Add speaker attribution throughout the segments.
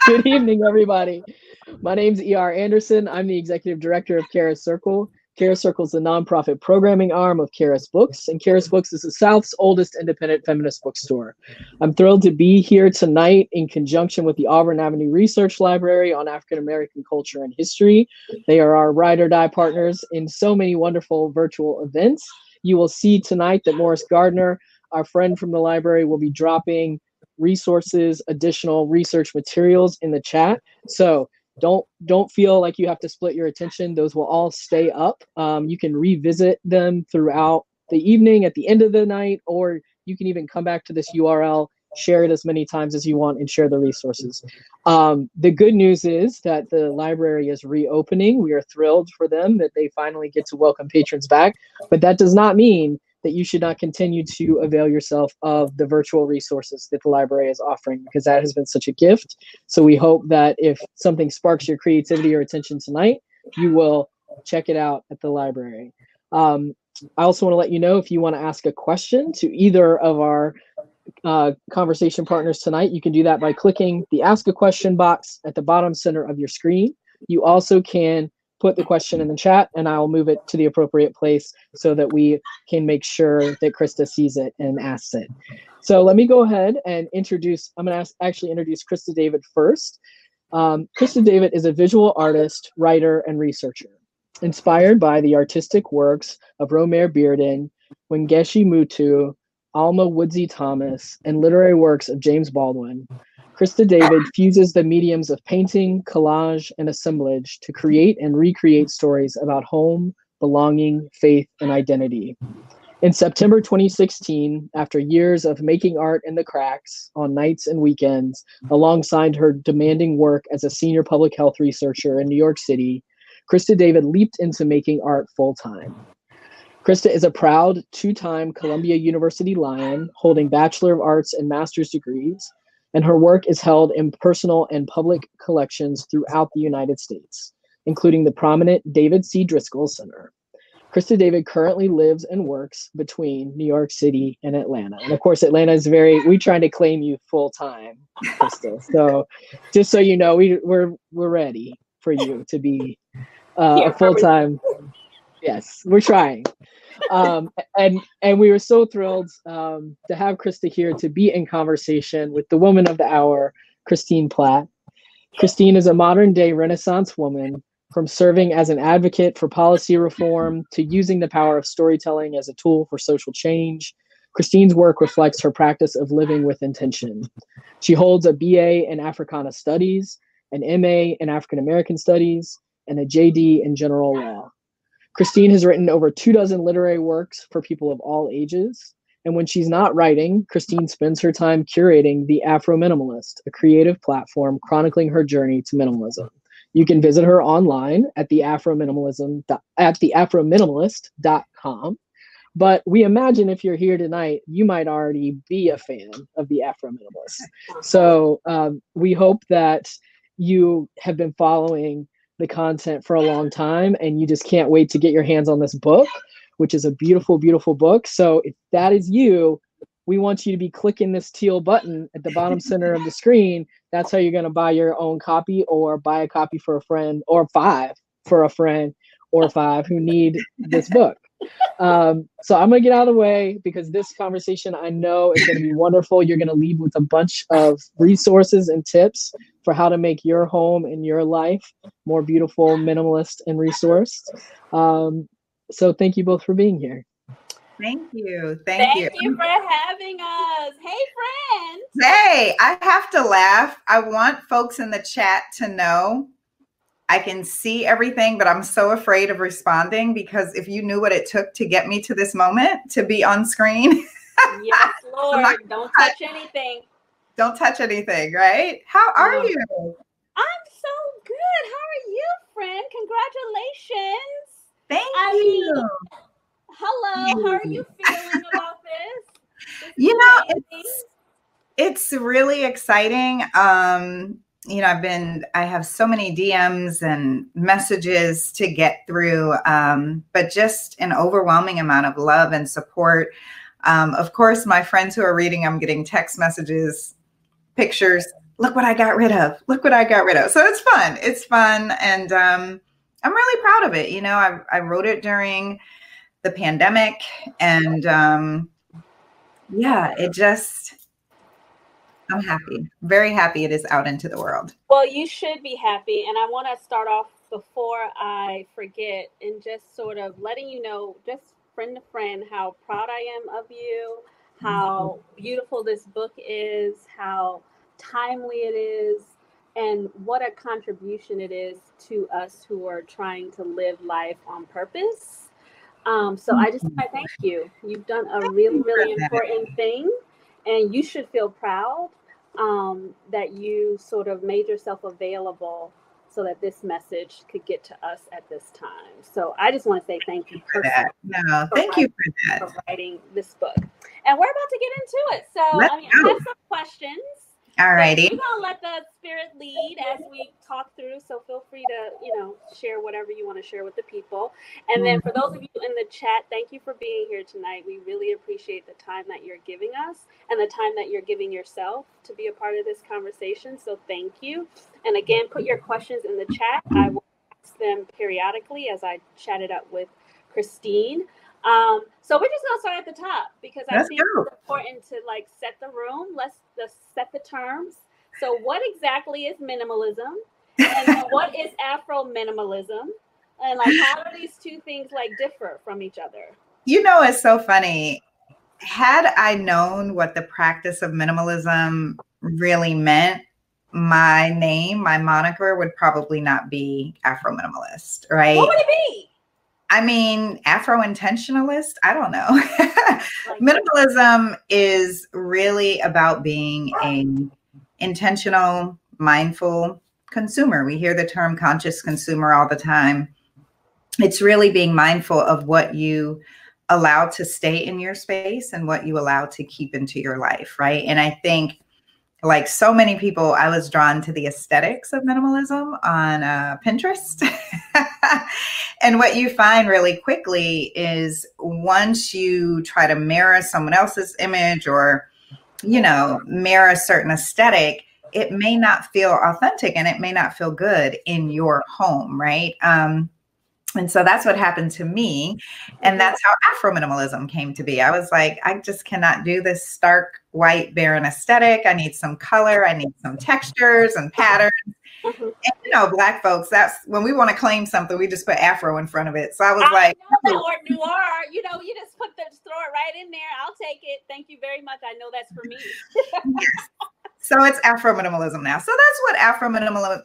Speaker 1: Good evening, everybody. My name's E.R. Anderson. I'm the executive director of Charis Circle. Charis Circle is the nonprofit programming arm of Charis Books, and Charis Books is the South's oldest independent feminist bookstore. I'm thrilled to be here tonight in conjunction with the Auburn Avenue Research Library on African American culture and history. They are our ride or die partners in so many wonderful virtual events. You will see tonight that Morris Gardner, our friend from the library, will be dropping resources, additional research materials in the chat. So don't feel like you have to split your attention. Those will all stay up. You can revisit them throughout the evening, at the end of the night, or you can even come back to this URL, share it as many times as you want, and share the resources. The good news is that the library is reopening. We are thrilled for them that they finally get to welcome patrons back, but that does not mean that you should not continue to avail yourself of the virtual resources that the library is offering, because that has been such a gift. So we hope that if something sparks your creativity or attention tonight, you will check it out at the library. I also want to let you know, if you want to ask a question to either of our conversation partners tonight, you can do that by clicking the Ask a Question box at the bottom center of your screen. You also can put the question in the chat, and I'll move it to the appropriate place so that we can make sure that Christa sees it and asks it. So let me go ahead and introduce, I'm going to actually introduce Christa David first. Christa David is a visual artist, writer, and researcher, inspired by the artistic works of Romare Bearden, Wangechi Mutu, Alma Woodsey Thomas, and literary works of James Baldwin. Christa David fuses the mediums of painting, collage, and assemblage to create and recreate stories about home, belonging, faith, and identity. In September 2016, after years of making art in the cracks on nights and weekends, alongside her demanding work as a senior public health researcher in New York City, Christa David leaped into making art full-time. Christa is a proud two-time Columbia University Lion, holding Bachelor of Arts and Master's degrees, and her work is held in personal and public collections throughout the United States, including the prominent David C. Driscoll Center. Christa David currently lives and works between New York City and Atlanta. And of course, Atlanta is we're trying to claim you full-time, Christa. So just so you know, we're ready for you to be a full-time. Yes, we're trying. And we were so thrilled to have Christa here to be in conversation with the woman of the hour, Christine Platt. Christine is a modern day Renaissance woman, from serving as an advocate for policy reform to using the power of storytelling as a tool for social change. Christine's work reflects her practice of living with intention. She holds a BA in Africana Studies, an MA in African American Studies, and a JD in General Law. Christine has written over 24 literary works for people of all ages. And when she's not writing, Christine spends her time curating the Afro Minimalist, a creative platform chronicling her journey to minimalism. You can visit her online at afrominimalist.com. But we imagine if you're here tonight, you might already be a fan of the Afro Minimalist. So we hope that you have been following the content for a long time and you just can't wait to get your hands on this book, which is a beautiful, beautiful book. So if that is you, we want you to be clicking this teal button at the bottom center of the screen. That's how you're going to buy your own copy, or buy a copy for a friend, or 5 for a friend, or 5 who need this book. So I'm going to get out of the way, because this conversation I know is going to be wonderful. You're going to leave with a bunch of resources and tips for how to make your home and your life more beautiful, minimalist, and resourced. So thank you both for being here.
Speaker 2: Thank you. Thank you
Speaker 3: for having us. Hey, friends.
Speaker 2: Hey, I have to laugh. I want folks in the chat to know I can see everything, but I'm so afraid of responding, because if you knew what it took to get me to this moment to be on screen.
Speaker 3: Yes, Lord. Don't touch anything.
Speaker 2: Don't touch anything, right? How are you?
Speaker 3: I'm so good. How are you, friend? Congratulations.
Speaker 2: Thank you.
Speaker 3: Hello. How are you feeling about this?
Speaker 2: You know, it's really exciting. You know, I have so many DMs and messages to get through, but just an overwhelming amount of love and support. Of course, my friends who are reading, I'm getting text messages, pictures, look what I got rid of. Look what I got rid of. So it's fun. It's fun. And I'm really proud of it. You know, I wrote it during the pandemic, and yeah, I'm happy, very happy it is out into the world.
Speaker 3: Well, you should be happy. And I want to start off before I forget and just sort of letting you know, just friend to friend, how proud I am of you, how beautiful this book is, how timely it is, and what a contribution it is to us who are trying to live life on purpose. So I just want to thank you. You've done a really, really important thing, and you should feel proud that you sort of made yourself available so that this message could get to us at this time. So I just want to say thank you
Speaker 2: for that. No, thank you for that.
Speaker 3: For writing this book. And we're about to get into it. So I have some questions.
Speaker 2: All righty.
Speaker 3: We're going to let the spirit lead as we talk through. So feel free to, share whatever you want to share with the people. And then for those of you in the chat, thank you for being here tonight. We really appreciate the time that you're giving us and the time that you're giving yourself to be a part of this conversation. So thank you. And again, put your questions in the chat. I will ask them periodically as I chat it up with Christine. So we're just gonna start at the top because I think it's important to set the room. Let's set the terms. So what exactly is minimalism, and what is Afro minimalism, and how do these two things differ from each other?
Speaker 2: You know, it's so funny. Had I known what the practice of minimalism really meant, my name, my moniker would probably not be Afro Minimalist, right?
Speaker 3: What would it be?
Speaker 2: I mean, Afro-intentionalist, I don't know. Minimalism is really about being an intentional, mindful consumer. We hear the term conscious consumer all the time. It's really being mindful of what you allow to stay in your space and what you allow to keep into your life, right? And I think, like so many people, I was drawn to the aesthetics of minimalism on Pinterest. And what you find really quickly is once you try to mirror someone else's image or, mirror a certain aesthetic, it may not feel authentic and it may not feel good in your home, right? And so that's what happened to me. And that's how Afro minimalism came to be. I was like, I just cannot do this stark white barren aesthetic. I need some color. I need some textures and patterns. And Black folks, that's when we want to claim something, we just put Afro in front of it. So I was like,
Speaker 3: or noir, you just throw it right in there. I'll take it. Thank you very much. I know that's for me.
Speaker 2: Yes. So it's Afro minimalism now. So that's what Afro minimalism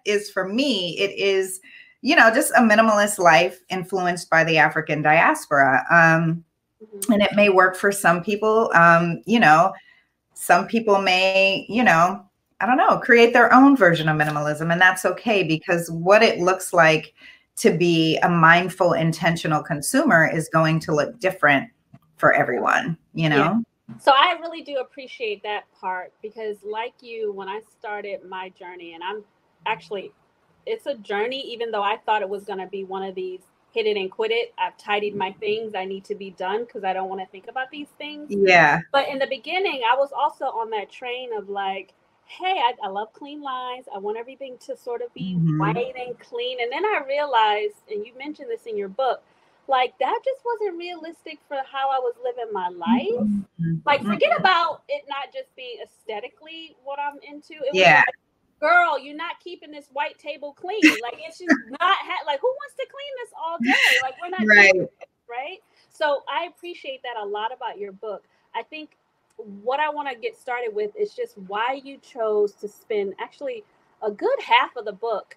Speaker 2: is for me. It is, just a minimalist life influenced by the African diaspora. And it may work for some people. Some people may, I don't know, create their own version of minimalism. And that's okay, because what it looks like to be a mindful, intentional consumer is going to look different for everyone, Yeah.
Speaker 3: So I really do appreciate that part, because like you, when I started my journey, and it's a journey, even though I thought it was going to be one of these hit it and quit it. I've tidied my things. I need to be done because I don't want to think about these things.
Speaker 2: Yeah.
Speaker 3: But in the beginning, I was also on that train of hey, I love clean lines. I want everything to sort of be white and clean. And then I realized, and you mentioned this in your book, that just wasn't realistic for how I was living my life. Forget about it not just being aesthetically what I'm into. It was girl, you're not keeping this white table clean. It's just not, who wants to clean this all day? We're not doing it, right? So I appreciate that a lot about your book. I think what I want to get started with is just why you chose to spend actually a good half of the book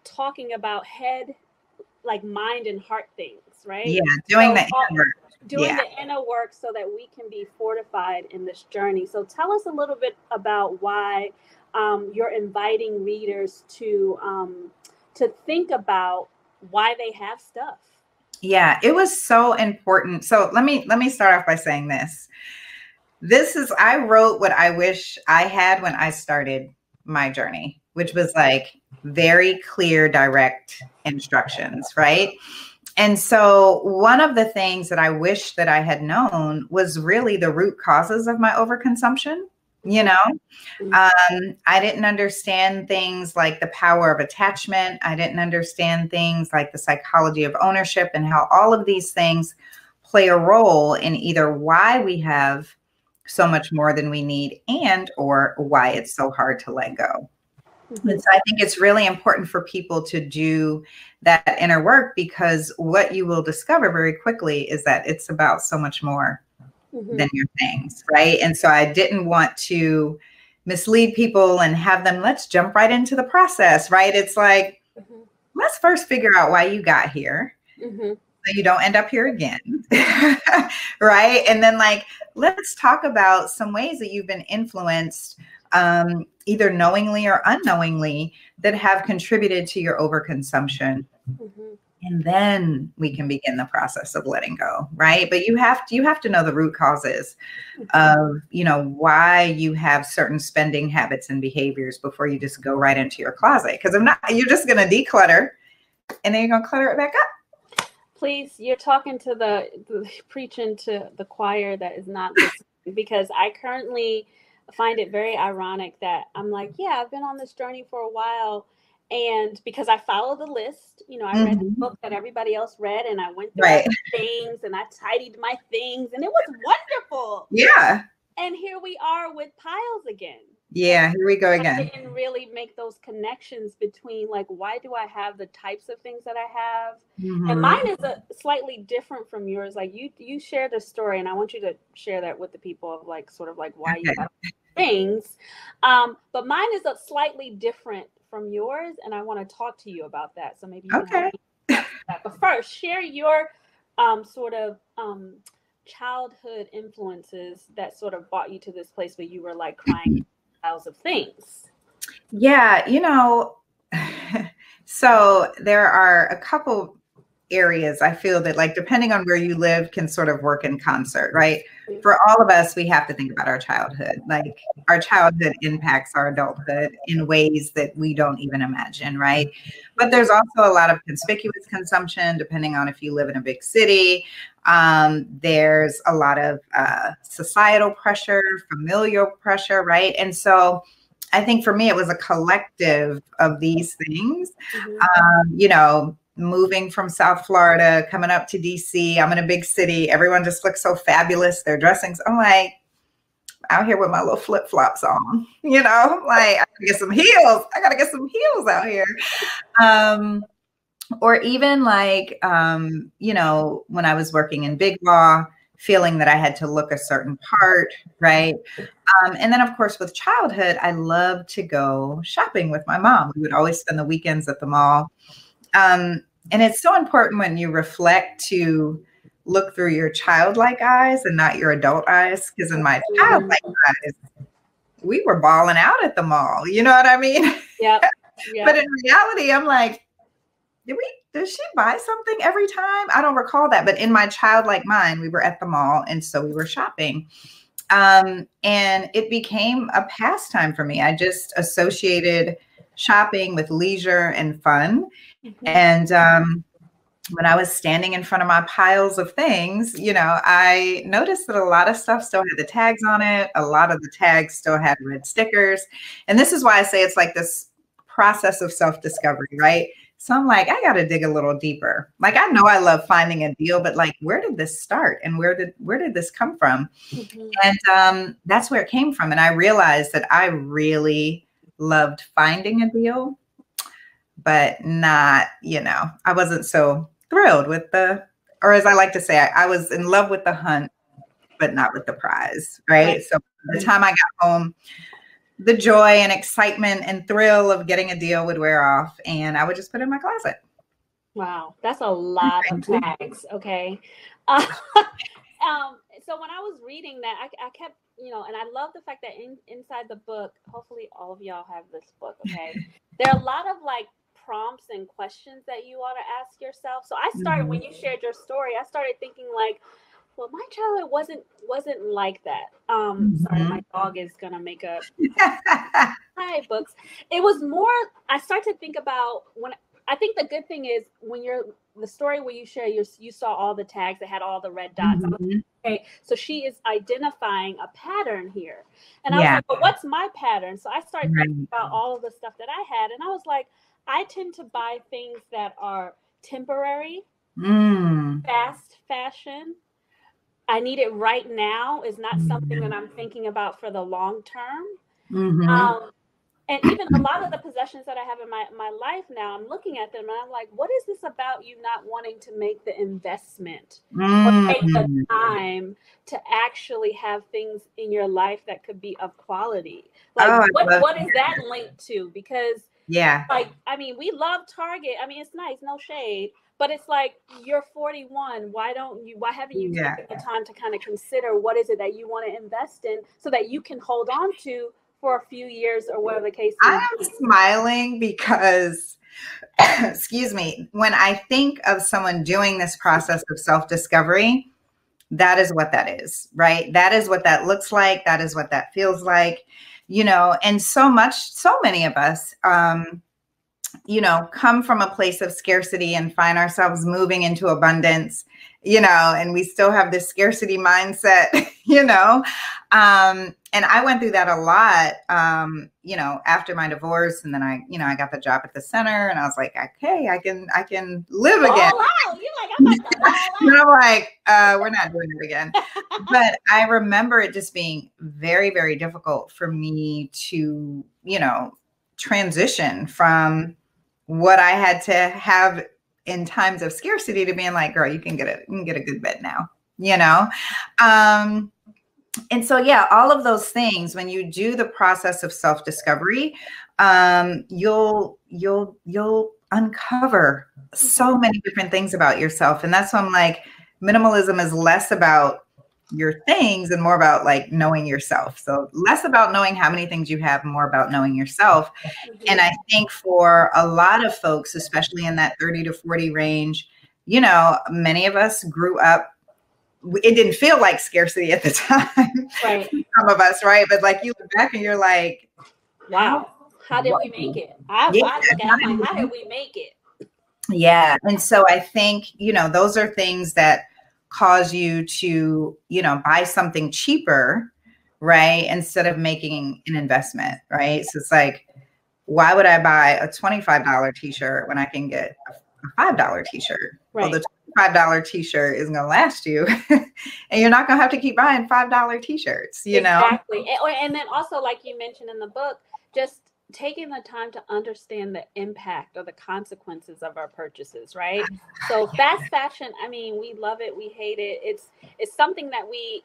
Speaker 3: talking about head, mind and heart things, right?
Speaker 2: Yeah, doing the inner work.
Speaker 3: Doing the inner work so that we can be fortified in this journey. So tell us a little bit about why you're inviting readers to think about why they have stuff.
Speaker 2: Yeah, it was so important. So let me start off by saying this. I wrote what I wish I had when I started my journey, which was very clear, direct instructions, right? And so one of the things that I wish that I had known was really the root causes of my overconsumption. you know? I didn't understand things like the power of attachment. I didn't understand things like the psychology of ownership and how all of these things play a role in either why we have so much more than we need and or why it's so hard to let go. And so I think it's really important for people to do that inner work, because what you will discover very quickly is that it's about so much more than your things, right? And so I didn't want to mislead people and have them, let's jump right into the process, right? It's like, let's first figure out why you got here. So you don't end up here again, right? And then like, let's talk about some ways that you've been influenced, either knowingly or unknowingly, that have contributed to your overconsumption. And then we can begin the process of letting go, right? But you have to know the root causes of, you know, why you have certain spending habits and behaviors before you just go right into your closet. Because if not, you're just going to declutter and then you're going to clutter it back up.
Speaker 3: Please, you're talking to the preaching to the choir that is not listening, because I currently find it very ironic that I'm like, yeah, I've been on this journey for a while. And because I follow the list, you know, I read the book that everybody else read, and I went through things and I tidied my things, and it was wonderful.
Speaker 2: Yeah.
Speaker 3: And here we are with piles again.
Speaker 2: Yeah, here we go again.
Speaker 3: I didn't really make those connections between, like, why do I have the types of things that I have? And mine is slightly different from yours. Like you shared a story, and I want you to share that with the people of like, sort of like why you have things. But mine is a slightly different from yours, and I want to talk to you about that. So maybe you can help me with that. But first, share your sort of childhood influences that sort of brought you to this place where you were like crying piles of things.
Speaker 2: Yeah, you know, so there are a couple areas I feel that, like, depending on where you live, can sort of work in concert, right? For all of us, we have to think about our childhood. Like, our childhood impacts our adulthood in ways that we don't even imagine, right? But there's also a lot of conspicuous consumption, depending on if you live in a big city. There's a lot of societal pressure, familial pressure, right? And so I think for me, it was a collective of these things, you know, moving from South Florida, coming up to DC. I'm in a big city. Everyone just looks so fabulous. Their dressings. I'm like out here with my little flip flops on, you know, like I gotta get some heels. I gotta get some heels out here. Or even like, you know, when I was working in big law, feeling that I had to look a certain part, right? And then, of course, with childhood, I loved to go shopping with my mom. We would always spend the weekends at the mall. And it's so important when you reflect to look through your childlike eyes and not your adult eyes. Because in my childlike eyes, we were balling out at the mall. You know what I mean?
Speaker 3: Yeah.
Speaker 2: But in reality, I'm like, did she buy something every time? I don't recall that. But in my childlike mind, we were at the mall, and so we were shopping. And it became a pastime for me. I just associated shopping with leisure and fun. And when I was standing in front of my piles of things, you know, I noticed that a lot of stuff still had the tags on it. A lot of the tags still had red stickers. And this is why I say it's like this process of self-discovery, right? So I'm like, I got to dig a little deeper. Like, I know I love finding a deal, but like, where did this start? And where did this come from? And that's where it came from. And I realized that I really loved finding a deal, but not, you know, I wasn't so thrilled with or as I like to say, I was in love with the hunt, but not with the prize, right? So by the time I got home, the joy and excitement and thrill of getting a deal would wear off, and I would just put it in my closet.
Speaker 3: Wow, that's a lot of tags. Okay. So when I was reading that, I kept, you know, and I love the fact that inside the book, hopefully all of y'all have this book. Okay. There are a lot of like prompts and questions that you ought to ask yourself. So I started, when you shared your story, I started thinking like, well, my childhood wasn't like that. Sorry, my dog is gonna make a hi books. It was more, I started to think about when, I think the good thing is when you're the story where you share you saw all the tags that had all the red dots. I was okay, so she is identifying a pattern here. And I was like, well, what's my pattern? So I started thinking about all of the stuff that I had. And I was like, I tend to buy things that are temporary, fast fashion. I need it right now is not something that I'm thinking about for the long term. And even a lot of the possessions that I have in my life now, I'm looking at them and I'm like, what is this about you not wanting to make the investment or take the time to actually have things in your life that could be of quality? Like, what is that linked to? Because, like, I mean, we love Target. I mean, it's nice, no shade. But it's like, you're 41. Why haven't you taken the time to kind of consider what is it that you want to invest in so that you can hold on to for a few years or whatever the case may be?
Speaker 2: I'm smiling because, excuse me, when I think of someone doing this process of self-discovery, that is what that is, right? That is what that looks like. That is what that feels like, you know, and so many of us, you know, come from a place of scarcity and find ourselves moving into abundance, you know, and we still have this scarcity mindset, you know. And I went through that a lot, you know, after my divorce. And then I got the job at the center and I was like, okay, I can live again.
Speaker 3: You're like,
Speaker 2: and I'm like, we're not doing it again. But I remember it just being very, very difficult for me to, you know, transition from what I had to have in times of scarcity to being like, girl, you can get a good bed now, you know? And so, yeah, all of those things, when you do the process of self-discovery, you'll uncover so many different things about yourself. And that's why I'm like, minimalism is less about your things and more about like knowing yourself. So less about knowing how many things you have, more about knowing yourself. And I think for a lot of folks, especially in that 30 to 40 range, you know, many of us grew up, it didn't feel like scarcity at the time.
Speaker 3: Right.
Speaker 2: Some of us, right? But like you look back and you're like,
Speaker 3: wow, how did we make it? How did we make it?
Speaker 2: Yeah. And so I think, you know, those are things that cause you to, you know, buy something cheaper, right? Instead of making an investment, right? So it's like, why would I buy a $25 t-shirt when I can get a $5 t-shirt?
Speaker 3: Right.
Speaker 2: Well, the $5 t-shirt is going to last you and you're not going to have to keep buying $5 t-shirts, you know?
Speaker 3: Exactly. And then also, like you mentioned in the book, just taking the time to understand the impact or the consequences of our purchases, right? So fast fashion, I mean, we love it, we hate it. It's something that we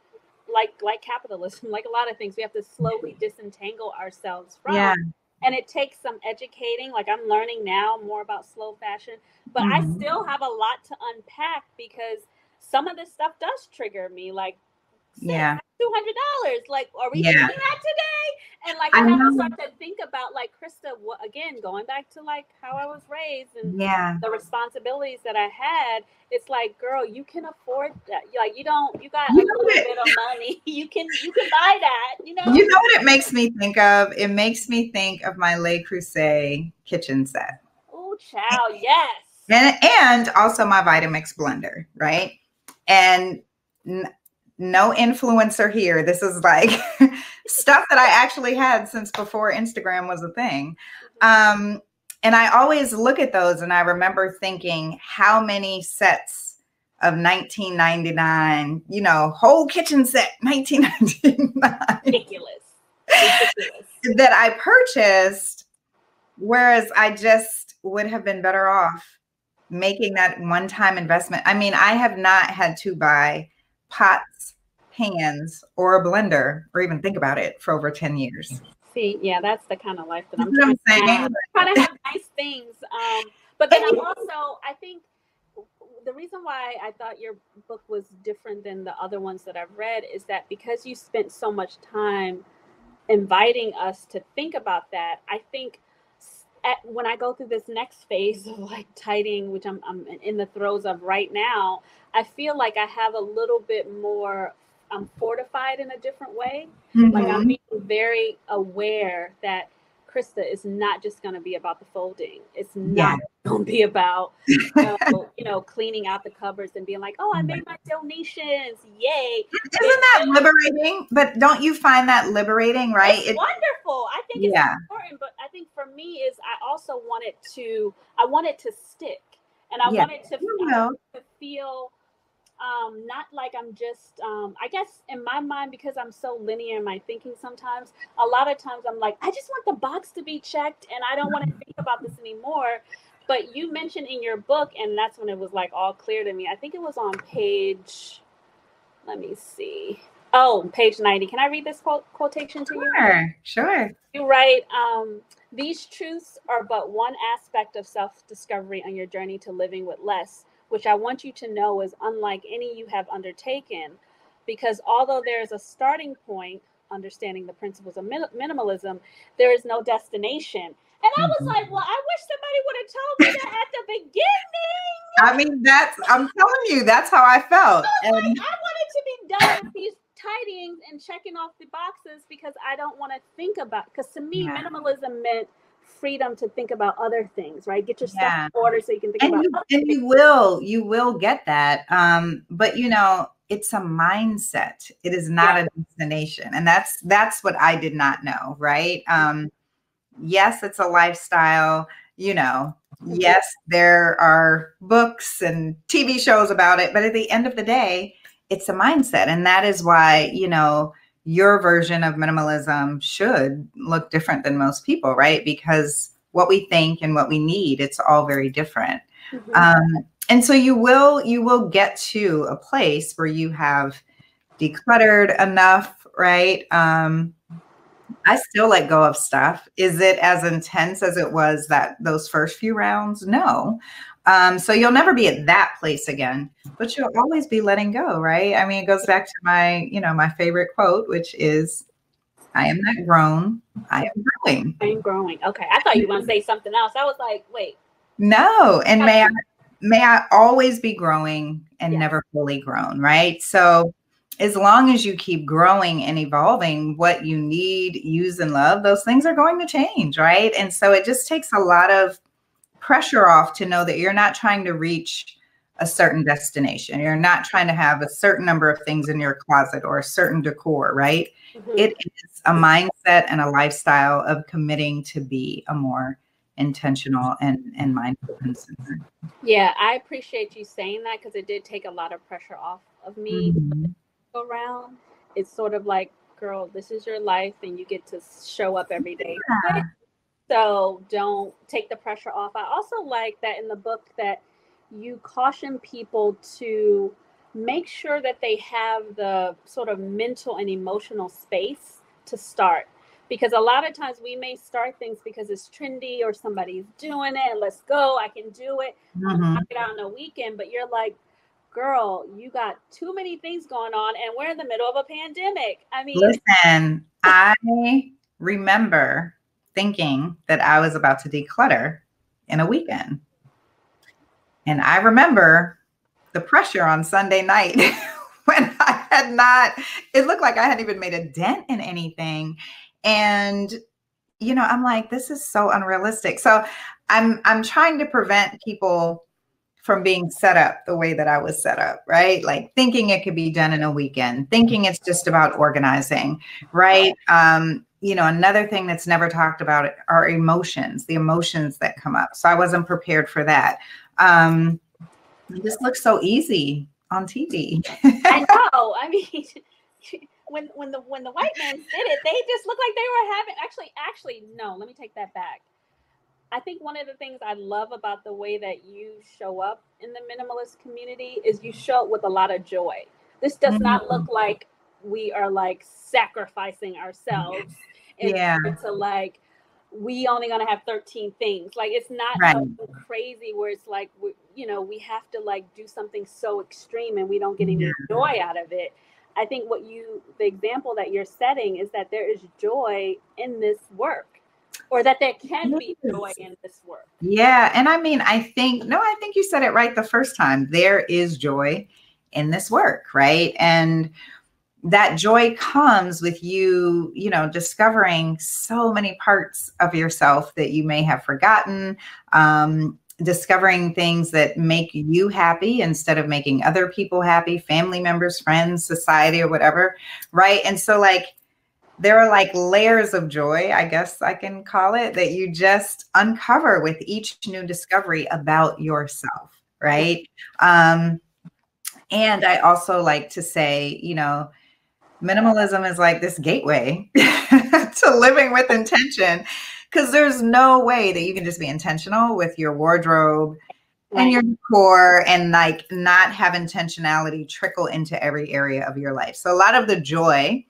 Speaker 3: like capitalism, like a lot of things, we have to slowly disentangle ourselves from. Yeah. And it takes some educating. Like I'm learning now more about slow fashion, but I still have a lot to unpack because some of this stuff does trigger me. Like, $200. Like, are we doing that today? And like, I have to start to think about, like, Christa, again, going back to like how I was raised and the responsibilities that I had. It's like, girl, you can afford that. Like, you got a little bit of money. You can buy that. You know. You know
Speaker 2: what it makes me think of? It makes me think of my Le Creuset kitchen set.
Speaker 3: Oh, child, yes.
Speaker 2: And also my Vitamix blender, right? And no influencer here. This is like stuff that I actually had since before Instagram was a thing. And I always look at those and I remember thinking how many sets of 1999, you know, whole kitchen set, 1999.
Speaker 3: Ridiculous.
Speaker 2: That I purchased, whereas I just would have been better off making that one-time investment. I mean, I have not had to buy pots, pans, or a blender, or even think about it for over 10 years.
Speaker 3: See, yeah, that's the kind of life that I'm trying to have. Trying to have nice things. But then I'm also, I think the reason why I thought your book was different than the other ones that I've read is that because you spent so much time inviting us to think about that, I think when I go through this next phase of like tidying, which I'm in the throes of right now, I feel like I have a little bit more, I'm fortified in a different way. Like I'm being very aware that Christa, it's not just going to be about the folding. It's not going to be about, cleaning out the cupboards and being like, oh, I made my donations. Yay.
Speaker 2: Isn't that liberating? But don't you find that liberating, right?
Speaker 3: It's wonderful. I think it's important, but I think for me is I also want it to stick, and I want it to feel not like I'm just, I guess in my mind, because I'm so linear in my thinking sometimes, a lot of times I'm like, I just want the box to be checked and I don't want to think about this anymore. But you mentioned in your book, and that's when it was like all clear to me. I think it was on page, let me see. Oh, page 90. Can I read this quotation to you?
Speaker 2: Sure.
Speaker 3: You write, these truths are but one aspect of self-discovery on your journey to living with less, which I want you to know is unlike any you have undertaken, because although there is a starting point, understanding the principles of minimalism, there is no destination. And I was like, well, I wish somebody would have told me that at the beginning.
Speaker 2: I mean, I'm telling you, that's how I felt.
Speaker 3: I was like, I wanted to be done with these tidyings and checking off the boxes because I don't want to think about, because to me, minimalism meant freedom to think about other things, right? Get your stuff in order so you can think about other things.
Speaker 2: You will get that. But it's a mindset. It is not a destination. And that's what I did not know, right? Yes, it's a lifestyle, yes, there are books and TV shows about it, but at the end of the day, it's a mindset. And that is why, your version of minimalism should look different than most people, right? Because what we think and what we need, it's all very different. And so you will get to a place where you have decluttered enough, right? I still let go of stuff. Is it as intense as it was those first few rounds? No. So you'll never be at that place again, but you'll always be letting go, right? I mean, it goes back to my, my favorite quote, which is, I am not grown, I am growing.
Speaker 3: I am growing. Okay. I thought you were going to say something else. I was like, wait.
Speaker 2: No. And may I always be growing and never fully grown, right? So as long as you keep growing and evolving, what you need, use, and love, those things are going to change, right? And so it just takes a lot of pressure off to know that you're not trying to reach a certain destination. You're not trying to have a certain number of things in your closet or a certain decor, right? It is a mindset and a lifestyle of committing to be a more intentional and mindful consumer.
Speaker 3: Yeah, I appreciate you saying that, because it did take a lot of pressure off of me. Around, it's sort of like, girl, this is your life and you get to show up every day. So don't take the pressure off. I also like that in the book that you caution people to make sure that they have the sort of mental and emotional space to start. Because a lot of times we may start things because it's trendy or somebody's doing it. Let's go, I can do it. Knock it out in a weekend. But you're like, girl, you got too many things going on and we're in the middle of a pandemic. I mean,
Speaker 2: listen, I remember thinking that I was about to declutter in a weekend. And I remember the pressure on Sunday night when I had not, it looked like I hadn't even made a dent in anything. And, I'm like, this is so unrealistic. So I'm trying to prevent people from being set up the way that I was set up, right? Like thinking it could be done in a weekend, thinking it's just about organizing, right? Another thing that's never talked about are emotions, the emotions that come up. So I wasn't prepared for that. It just looks so easy on TV.
Speaker 3: I know. I mean, when the white man did it, they just looked like they were having, actually, no, let me take that back. I think one of the things I love about the way that you show up in the minimalist community is you show up with a lot of joy. This does not look like we are like sacrificing ourselves to like, we only gonna have 13 things. Like, it's not crazy where it's like, we have to like do something so extreme and we don't get any joy out of it. I think the example that you're setting is that there is joy in this work. Or that there can be joy in this work. Yeah.
Speaker 2: And I mean, I think you said it right the first time. There is joy in this work, right? And, that joy comes with you, you know, discovering so many parts of yourself that you may have forgotten, discovering things that make you happy instead of making other people happy, family members, friends, society, or whatever. Right. And so like, there are like layers of joy, I guess I can call it, that you just uncover with each new discovery about yourself. Right. And I also like to say, you know, minimalism is like this gateway to living with intention, because there's no way that you can just be intentional with your wardrobe and your decor and like not have intentionality trickle into every area of your life. So a lot of the joy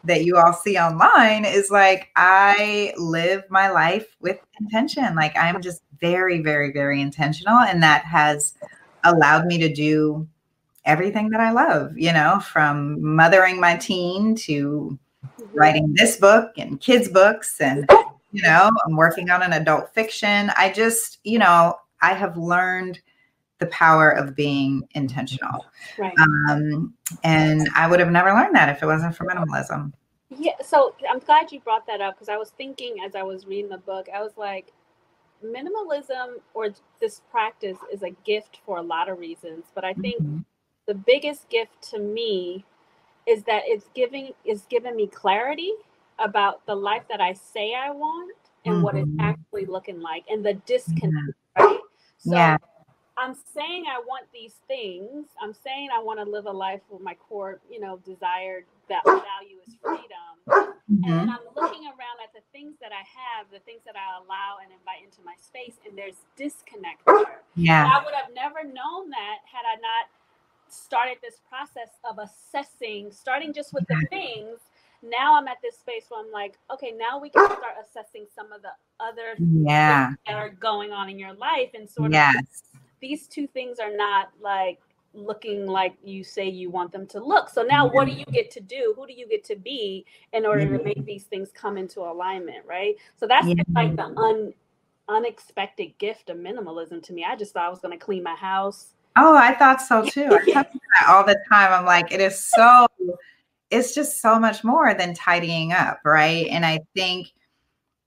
Speaker 2: that you all see online is like, I live my life with intention. Like I'm just very, very, very intentional. And that has allowed me to do everything that I love, you know, from mothering my teen to writing this book and kids' books. And, you know, I'm working on an adult fiction. I just, you know, I have learned the power of being intentional.
Speaker 3: Right.
Speaker 2: And I would have never learned that if it wasn't for minimalism.
Speaker 3: Yeah. So I'm glad you brought that up, because I was thinking as I was reading the book, I was like, minimalism or this practice is a gift for a lot of reasons. But I think the biggest gift to me is that it's given me clarity about the life that I say I want and what it's actually looking like, and the disconnect, right? So I'm saying I want these things. I'm saying I want to live a life where my core, you know, desired value is freedom. And then I'm looking around at the things that I have, the things that I allow and invite into my space, and there's disconnect there.
Speaker 2: Yeah.
Speaker 3: And I would have never known that had I not started this process of assessing, starting just with the things. Now I'm at this space where I'm like, okay, now we can start assessing some of the other things that are going on in your life, and sort of these two things are not like looking like you say you want them to look. So now what do you get to do? Who do you get to be in order to make these things come into alignment, right? So that's like the unexpected gift of minimalism to me. I just thought I was going to clean my house.
Speaker 2: Oh, I thought so too. I tell you that all the time. I'm like, it's just so much more than tidying up, right? And I think,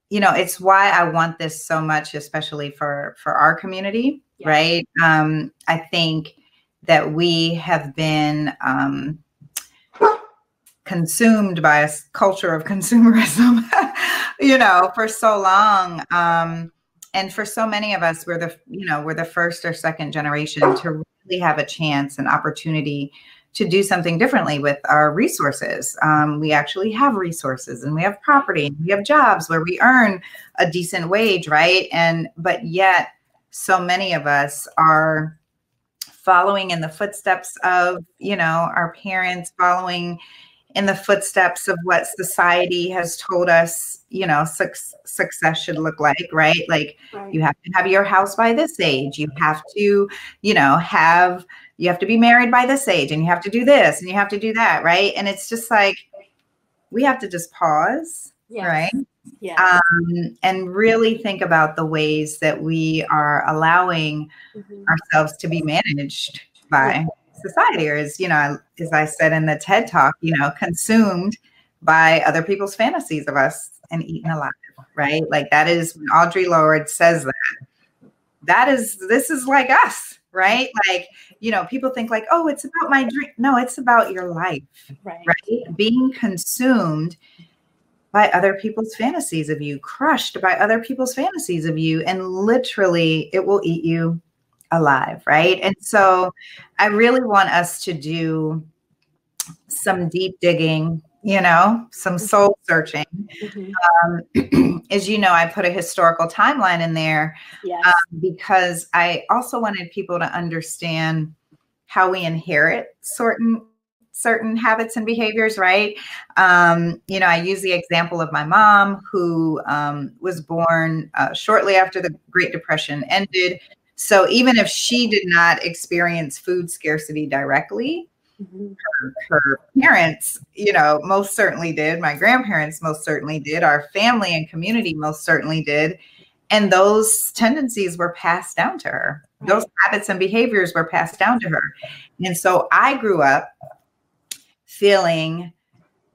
Speaker 2: you know, it's why I want this so much, especially for our community, right? I think that we have been consumed by a culture of consumerism, you know, for so long. And for so many of us, we're the first or second generation to really have a chance and opportunity to do something differently with our resources. We actually have resources, and we have property, and we have jobs where we earn a decent wage, right? But yet so many of us are following in the footsteps of, you know, our parents, following in the footsteps of what society has told us, you know, success should look like, right? Like you have to have your house by this age. You have to, you know, you have to be married by this age, and you have to do this and you have to do that. Right. And it's just like, we have to just pause, right? Yeah. And really think about the ways that we are allowing ourselves to be managed by society, or as, you know, as I said in the TED Talk, you know, consumed by other people's fantasies of us and eaten alive, right? Like that is when Audre Lorde says this is like us, right? Like, you know, people think like, oh, it's about my dream. No, it's about your life, right? Being consumed by other people's fantasies of you, crushed by other people's fantasies of you, and literally it will eat you alive, right? And so I really want us to do some deep digging, you know, some soul searching. As you know, I put a historical timeline in there because I also wanted people to understand how we inherit certain habits and behaviors, right? You know, I use the example of my mom, who was born shortly after the Great Depression ended. So even if she did not experience food scarcity directly, her parents, you know, most certainly did. My grandparents most certainly did. Our family and community most certainly did. And those tendencies were passed down to her. Those habits and behaviors were passed down to her. And so I grew up feeling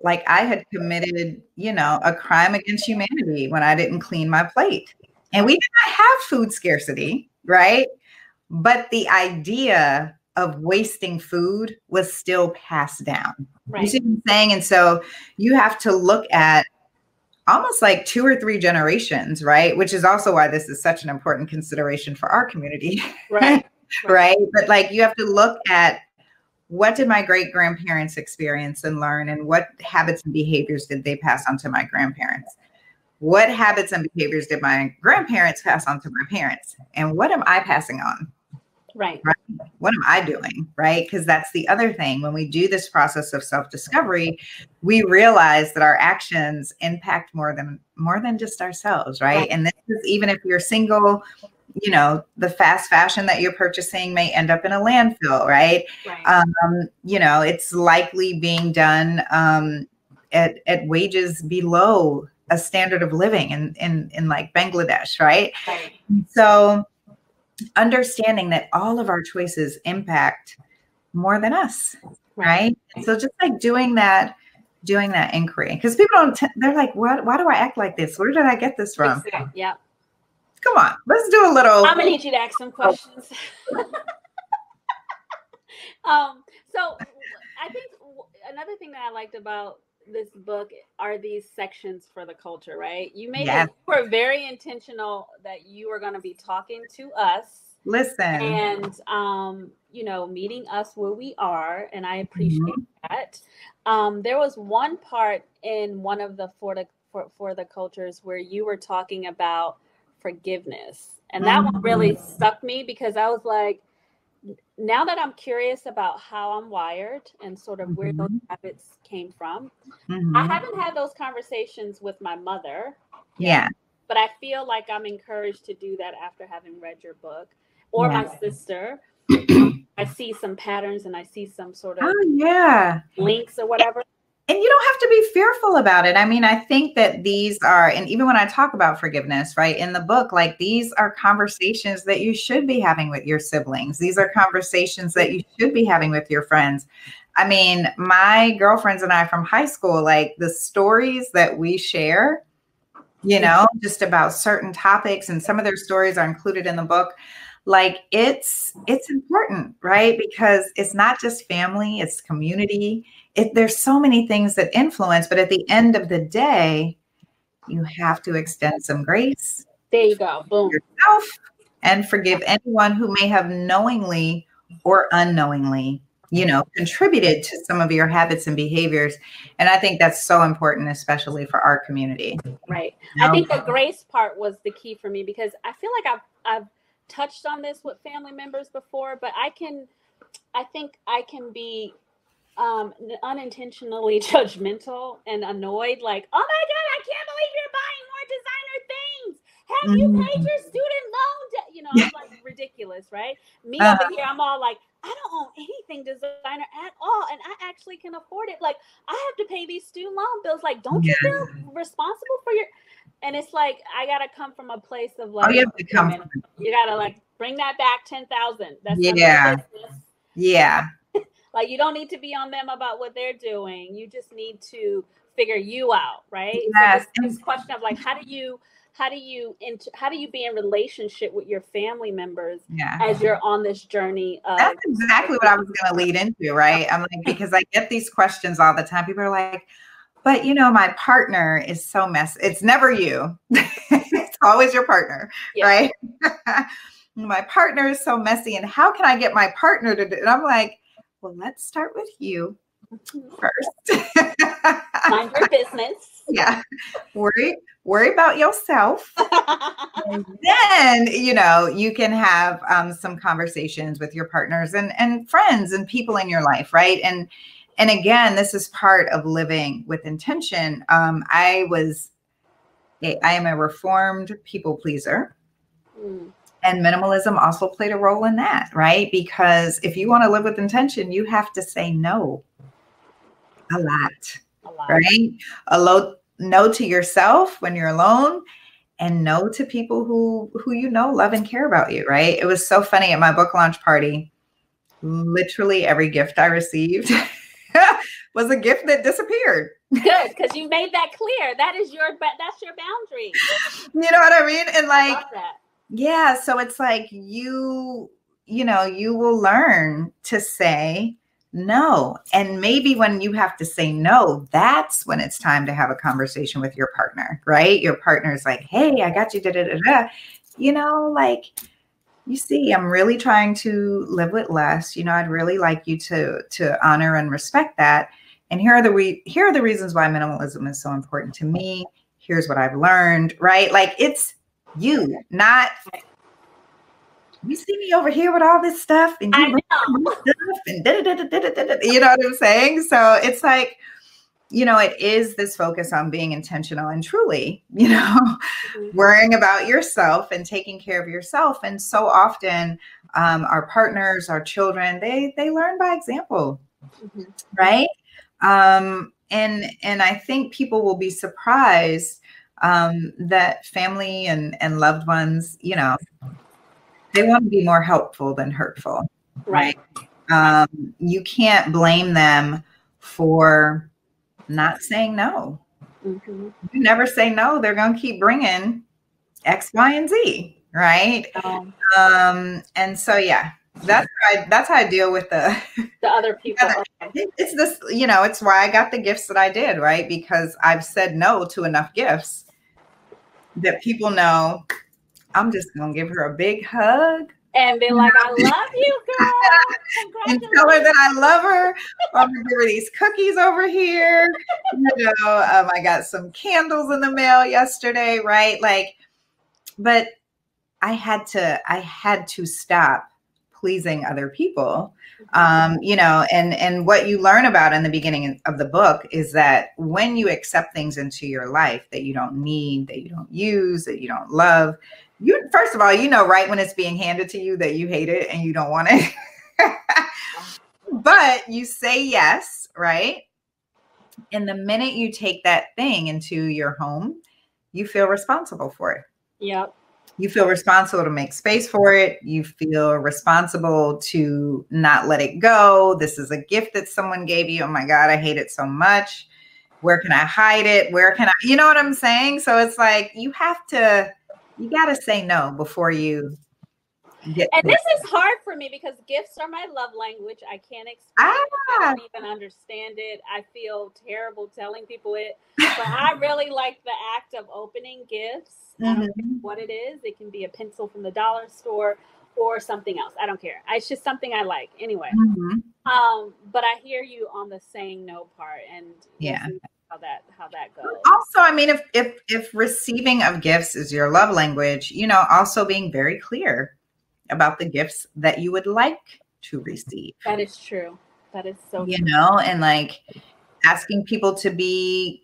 Speaker 2: like I had committed, you know, a crime against humanity when I didn't clean my plate. And we did not have food scarcity, right? But the idea of wasting food was still passed down.
Speaker 3: Right.
Speaker 2: You see what I'm saying? And so you have to look at almost like 2 or 3 generations, right? Which is also why this is such an important consideration for our community.
Speaker 3: Right.
Speaker 2: Right. But like you have to look at, what did my great grandparents experience and learn? And what habits and behaviors did they pass on to my grandparents? What habits and behaviors did my grandparents pass on to my parents? And what am I passing on?
Speaker 3: Right.
Speaker 2: What am I doing? Right. Because that's the other thing. When we do this process of self-discovery, we realize that our actions impact more than just ourselves. Right. And this is even if you're single, you know, the fast fashion that you're purchasing may end up in a landfill. Right. You know, it's likely being done at wages below a standard of living in like Bangladesh. Right. So understanding that all of our choices impact more than us, right? So just like doing that inquiry, because people they're like, why do I act like this? Where did I get this from?
Speaker 3: Exactly. Yeah.
Speaker 2: Come on, let's do a little.
Speaker 3: I'm gonna need you to ask some questions. So I think another thing that I liked about this book are these sections for the culture, right? You made it, you were very intentional that you were going to be talking to us.
Speaker 2: Listen.
Speaker 3: And, you know, meeting us where we are. And I appreciate that. There was one part in one of the for the cultures where you were talking about forgiveness. And that one really stuck me because I was like, now that I'm curious about how I'm wired and sort of where those habits came from, I haven't had those conversations with my mother.
Speaker 2: Yeah.
Speaker 3: But I feel like I'm encouraged to do that after having read your book or my sister. I see some patterns and I see some sort of links or whatever.
Speaker 2: And you don't have to be fearful about it. I mean, I think that these are, and even when I talk about forgiveness, right, in the book, like these are conversations that you should be having with your siblings. These are conversations that you should be having with your friends. I mean, my girlfriends and I from high school, like the stories that we share, you know, just about certain topics, and some of their stories are included in the book. Like it's important, right? Because it's not just family, it's community. There's so many things that influence, but at the end of the day, you have to extend some grace.
Speaker 3: There you go. Boom.
Speaker 2: Yourself, and forgive anyone who may have knowingly or unknowingly, you know, contributed to some of your habits and behaviors. And I think that's so important, especially for our community.
Speaker 3: Right. You know? I think the grace part was the key for me because I feel like I've touched on this with family members before, but I think I can be unintentionally judgmental and annoyed, like, oh my God, I can't believe you're buying more designer things. Have you paid your student loan debt? You know, I'm like ridiculous, right? Me over here, I'm all like, I don't own anything designer at all, and I actually can afford it. Like, I have to pay these student loan bills. Like, don't you feel responsible for your? And it's like I gotta come from a place of like, you gotta like bring that back 10,000. That's
Speaker 2: yeah.
Speaker 3: Like you don't need to be on them about what they're doing. You just need to figure you out, right?
Speaker 2: Yes.
Speaker 3: So this question of like, how do you be in relationship with your family members as you're on this journey?
Speaker 2: That's exactly what I was going to lead into, right? I'm like, because I get these questions all the time. People are like, but you know, my partner is so messy. It's never you. It's always your partner, right? My partner is so messy. And how can I get my partner to do it? And I'm like, well, let's start with you first.
Speaker 3: Mind your business.
Speaker 2: Yeah. Worry about yourself. And then, you know, you can have some conversations with your partners and friends and people in your life, right? And again, this is part of living with intention. I am a reformed people pleaser. And minimalism also played a role in that, right? Because if you want to live with intention, you have to say no a lot. Right? No to yourself when you're alone, and no to people who you know love and care about you, right? It was so funny at my book launch party. Literally every gift I received was a gift that disappeared.
Speaker 3: Good, because you made that clear. That's your boundary.
Speaker 2: You know what I mean? And like,
Speaker 3: I love that.
Speaker 2: Yeah, so it's like you will learn to say no. And maybe when you have to say no, that's when it's time to have a conversation with your partner, right? Your partner's like, hey, I got you, da, da, da, da. Like, you see, I'm really trying to live with less. I'd really like you to honor and respect that. And here are the reasons why minimalism is so important to me. Here's what I've learned, right? Like, it's you, not you see me over here with all this stuff and you know. Stuff and you know what I'm saying? So it's like, it is this focus on being intentional and truly, worrying about yourself and taking care of yourself. And so often our partners, our children, they learn by example, right? And I think people will be surprised that family and loved ones, they want to be more helpful than hurtful, right? You can't blame them for not saying no. You never say no, they're going to keep bringing X, Y, and Z, right? And so, yeah, that's how I deal with the
Speaker 3: other people.
Speaker 2: It's this, it's why I got the gifts that I did, right? Because I've said no to enough gifts that people know I'm just going to give her a big hug.
Speaker 3: And be like, I love you, girl.
Speaker 2: And tell her that I love her. I'm going to give her these cookies over here. I got some candles in the mail yesterday, right? Like, but I had to stop pleasing other people. And what you learn about in the beginning of the book is that when you accept things into your life that you don't need, that you don't use, that you don't love, first of all, right when it's being handed to you that you hate it and you don't want it. But you say yes, right? And the minute you take that thing into your home, you feel responsible for it.
Speaker 3: Yep.
Speaker 2: You feel responsible to make space for it. You feel responsible to not let it go. This is a gift that someone gave you. Oh my God, I hate it so much. Where can I hide it? Where can I, you know what I'm saying? So it's like, you got to say no before you get.
Speaker 3: And this is hard for me because gifts are my love language. I can't explain it. I don't even understand it. I feel terrible telling people it. But I really like the act of opening gifts. I don't care what it is. It can be a pencil from the dollar store or something else. I don't care. It's just something I like anyway. But I hear you on the saying no part, and
Speaker 2: yeah,
Speaker 3: how that goes.
Speaker 2: Also, I mean, if receiving of gifts is your love language, also being very clear about the gifts that you would like to receive.
Speaker 3: That is true. That is so true.
Speaker 2: And like asking people to be,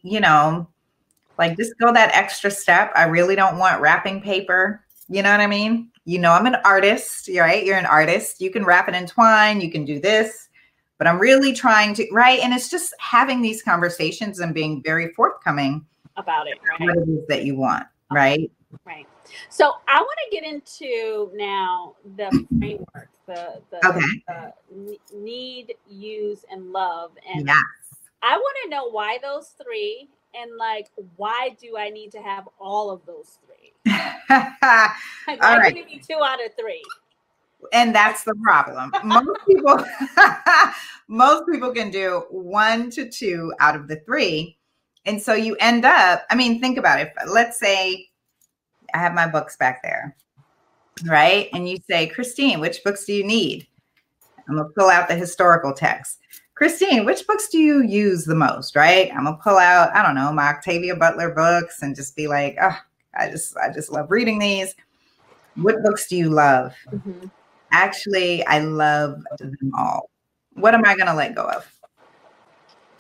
Speaker 2: like just go that extra step. I really don't want wrapping paper. You know what I mean? I'm an artist, right? You're an artist. You can wrap it in twine. You can do this, but I'm really trying to, right? And it's just having these conversations and being very forthcoming
Speaker 3: about it, right?
Speaker 2: What it is that you want, right?
Speaker 3: Right. So I want to get into now the framework, the need, use, and love. And
Speaker 2: yes.
Speaker 3: I want to know why those three, and like, why do I need to have all of those three? Why can't it be 2 out of 3?
Speaker 2: And that's the problem. Most people can do 1 to 2 out of the 3. And so you end up, I mean, think about it. Let's say I have my books back there, right? And you say, Christine, which books do you need? I'm going to pull out the historical text. Christine, which books do you use the most, right? I'm going to pull out, I don't know, my Octavia Butler books and just be like, oh, I just love reading these. What books do you love? Actually, I love them all. What am I going to let go of?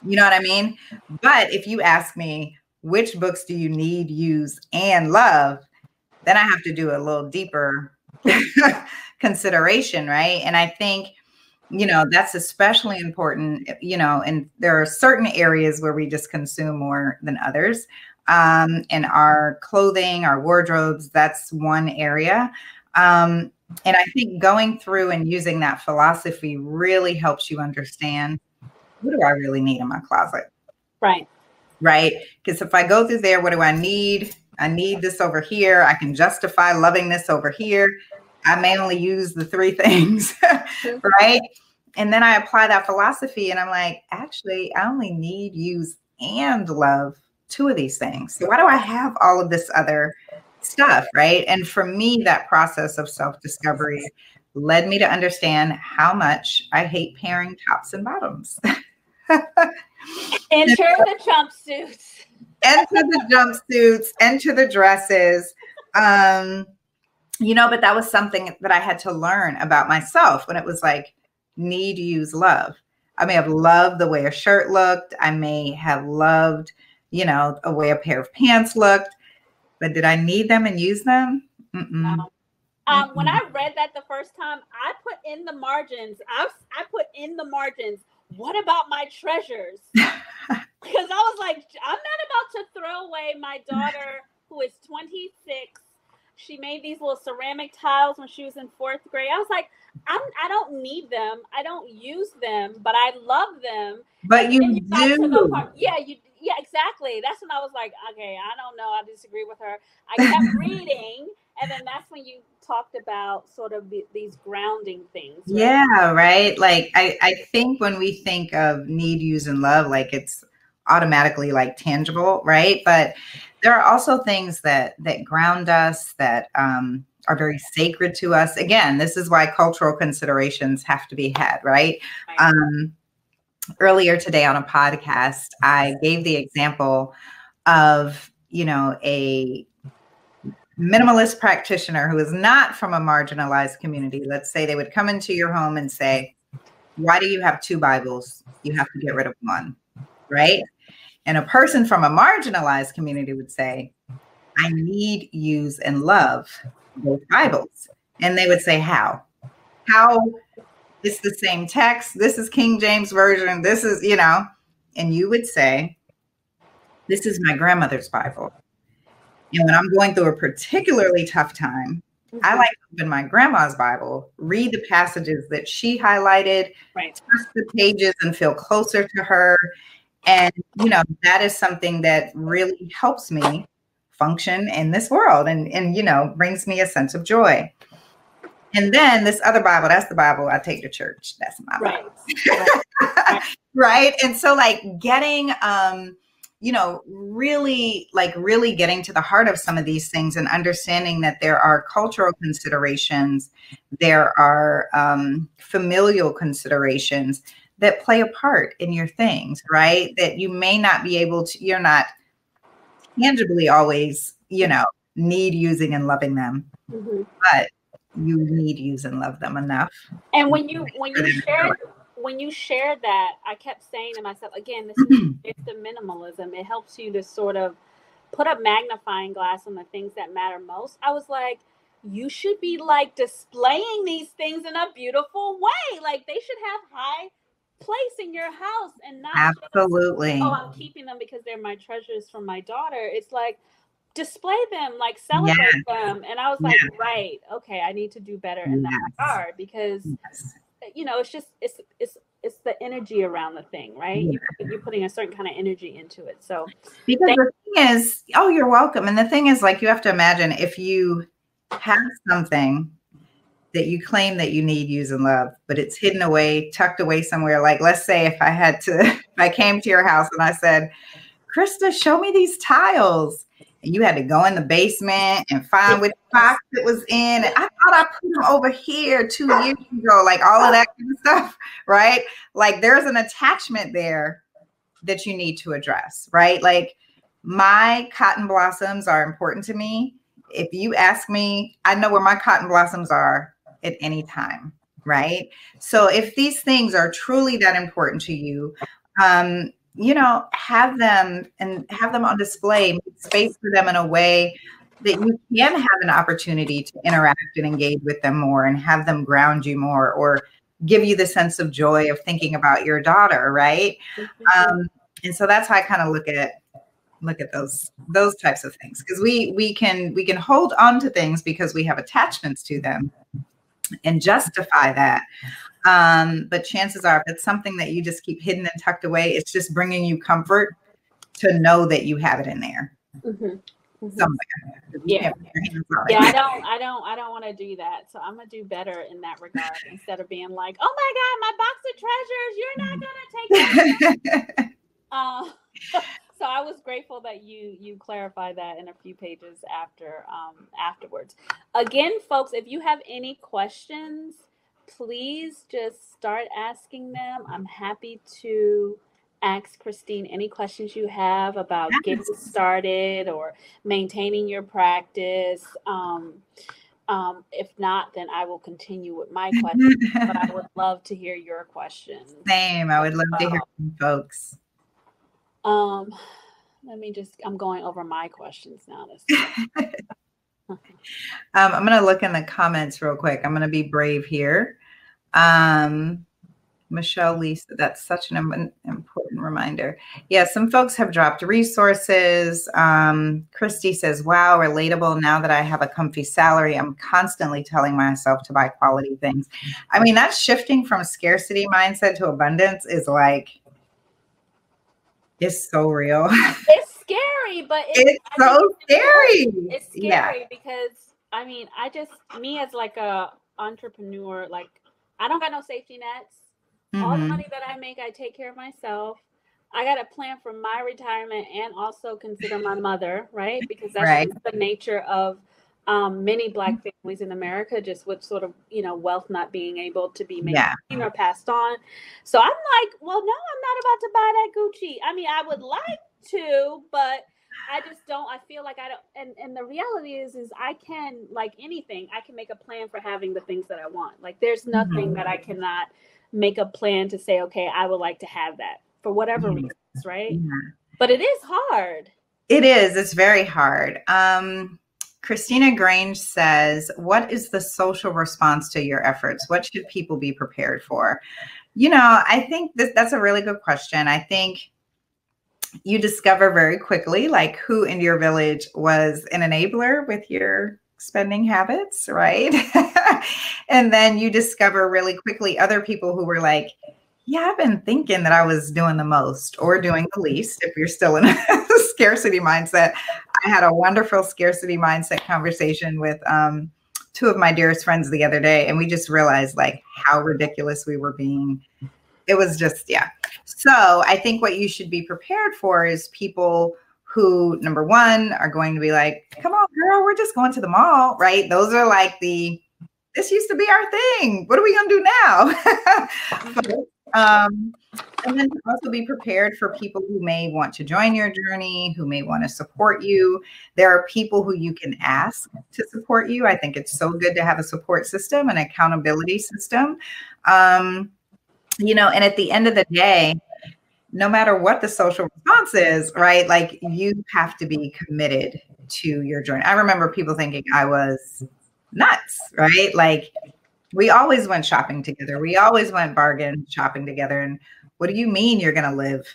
Speaker 2: You know what I mean? But if you ask me, which books do you need, use, and love, then I have to do a little deeper consideration, right? And I think, that's especially important, and there are certain areas where we just consume more than others. And our clothing, our wardrobes, that's one area. And I think going through and using that philosophy really helps you understand what do I really need in my closet?
Speaker 3: Right.
Speaker 2: Right. Because if I go through there, what do I need? I need this over here. I can justify loving this over here. I may only use the 3 things, right? And then I apply that philosophy and I'm like, actually, I only need, use, and love 2 of these things. So why do I have all of this other stuff, right? And for me, that process of self-discovery led me to understand how much I hate pairing tops and bottoms.
Speaker 3: Enter the jumpsuits.
Speaker 2: Enter the jumpsuits, enter the dresses. You know, but that was something that I had to learn about myself when it was like, need, use, love. I may have loved the way a shirt looked. I may have loved, you know, a way a pair of pants looked, but did I need them and use them?
Speaker 3: No. When I read that the first time, I put in the margins. I put in the margins. What about my treasures? Because I was like, I'm not about to throw away my daughter who is 26. She made these little ceramic tiles when she was in 4th grade. I was like, I don't need them. I don't use them, but I love them.
Speaker 2: But you do.
Speaker 3: Yeah, exactly. That's when I was like, okay, I don't know. I disagree with her. I kept reading. And then that's when you talked about sort of these grounding things. Right?
Speaker 2: Yeah, right. Like, I think when we think of need, use, and love, like it's automatically like tangible, right? But there are also things that ground us, that are very sacred to us. Again, this is why cultural considerations have to be had, right? Earlier today on a podcast, I gave the example of, you know, a minimalist practitioner who is not from a marginalized community. Let's say they would come into your home and say, why do you have 2 Bibles? You have to get rid of 1, right? And a person from a marginalized community would say, I need, use, and love both Bibles. And they would say, how? How? It's the same text. This is King James Version. This is, you know, and you would say, this is my grandmother's Bible. And when I'm going through a particularly tough time, I like to open my grandma's Bible, read the passages that she highlighted, touch the pages and feel closer to her. And, you know, that is something that really helps me function in this world and, you know, brings me a sense of joy. And then this other Bible, that's the Bible I take to church. That's my Bible. Right. And so like getting, you know, really getting to the heart of some of these things and understanding that there are cultural considerations, there are familial considerations that play a part in your things, right? That you may not be able to, you're not tangibly always, you know, need, using, and loving them, but you need, use, and love them enough. And
Speaker 3: when you shared that, I kept saying to myself, again, this is the minimalism. It helps you to sort of put a magnifying glass on the things that matter most. I was like, you should be like displaying these things in a beautiful way. Like they should have high place in your house and not
Speaker 2: absolutely
Speaker 3: just, oh, I'm keeping them because they're my treasures from my daughter. It's like display them, like celebrate them. And I was like, right, okay, I need to do better in that regard because you know, it's just it's the energy around the thing, right? You're putting a certain kind of energy into it. So
Speaker 2: because the thing is, oh, you're welcome. And the thing is, like, you have to imagine if you have something that you claim that you need, use, and love, but it's hidden away, tucked away somewhere. Like, let's say if I came to your house and I said, Christa, show me these tiles. And you had to go in the basement and find which box it was in. And I thought I put them over here 2 years ago, like all of that kind of stuff, right? Like there's an attachment there that you need to address, right? Like my cotton blossoms are important to me. If you ask me, I know where my cotton blossoms are at any time, right? So if these things are truly that important to you, you know, have them on display, make space for them in a way that you can have an opportunity to interact and engage with them more and have them ground you more or give you the sense of joy of thinking about your daughter, right? And so that's how I kind of look at those types of things, because we can hold on to things because we have attachments to them and justify that. But chances are, if it's something that you just keep hidden and tucked away, it's just bringing you comfort to know that you have it in there. Somewhere.
Speaker 3: Yeah. Yeah, I don't want to do that. So I'm gonna do better in that regard instead of being like, oh my God, my box of treasures, you're not gonna take that. So I was grateful that you clarified that in a few pages afterwards. Again, folks, if you have any questions, please just start asking them. I'm happy to ask Christine any questions you have about getting started or maintaining your practice. If not, then I will continue with my questions, but I would love to hear your questions.
Speaker 2: Same. I would love to hear from folks.
Speaker 3: Let me I'm going over my questions now.
Speaker 2: I'm going to look in the comments real quick. I'm going to be brave here. Michelle Lisa, that's such an important reminder. Yeah, some folks have dropped resources. Christy says, wow, relatable. Now that I have a comfy salary, I'm constantly telling myself to buy quality things. I mean, that shifting from scarcity mindset to abundance is like, it's so real.
Speaker 3: It's scary, but
Speaker 2: it's so scary.
Speaker 3: It's scary because, I mean, me as like a entrepreneur, like I don't got no safety nets. All the money that I make, I take care of myself. I got to plan for my retirement and also consider my mother, right? Because that's just the nature of many Black families in America, just with sort of, wealth not being able to be maintained or passed on. So I'm like, well, no, I'm not about to buy that Gucci. I mean, I would like to, but I just don't. I feel like I don't. And the reality is I can, like anything, I can make a plan for having the things that I want. Like there's nothing that I cannot make a plan to say, okay, I would like to have that for whatever reasons, right? But it is hard.
Speaker 2: It is. It's very hard. Christina Grange says, what is the social response to your efforts? What should people be prepared for? I think that's a really good question. I think you discover very quickly, like, who in your village was an enabler with your spending habits, right? And then you discover really quickly other people who were like, yeah, I've been thinking that I was doing the most or doing the least if you're still in a scarcity mindset. I had a wonderful scarcity mindset conversation with two of my dearest friends the other day, and we just realized like how ridiculous we were being. It was just, So I think what you should be prepared for is people who, number one, are going to be like, come on, girl, we're just going to the mall, right? Those are like this used to be our thing. What are we going to do now? And then also be prepared for people who may want to join your journey, who may want to support you. There are people who you can ask to support you. I think it's so good to have a support system, an accountability system. And at the end of the day, no matter what the social response is, right? Like you have to be committed to your journey. I remember people thinking I was nuts, right? Like we always went shopping together. We always went bargain shopping together. And what do you mean you're going to live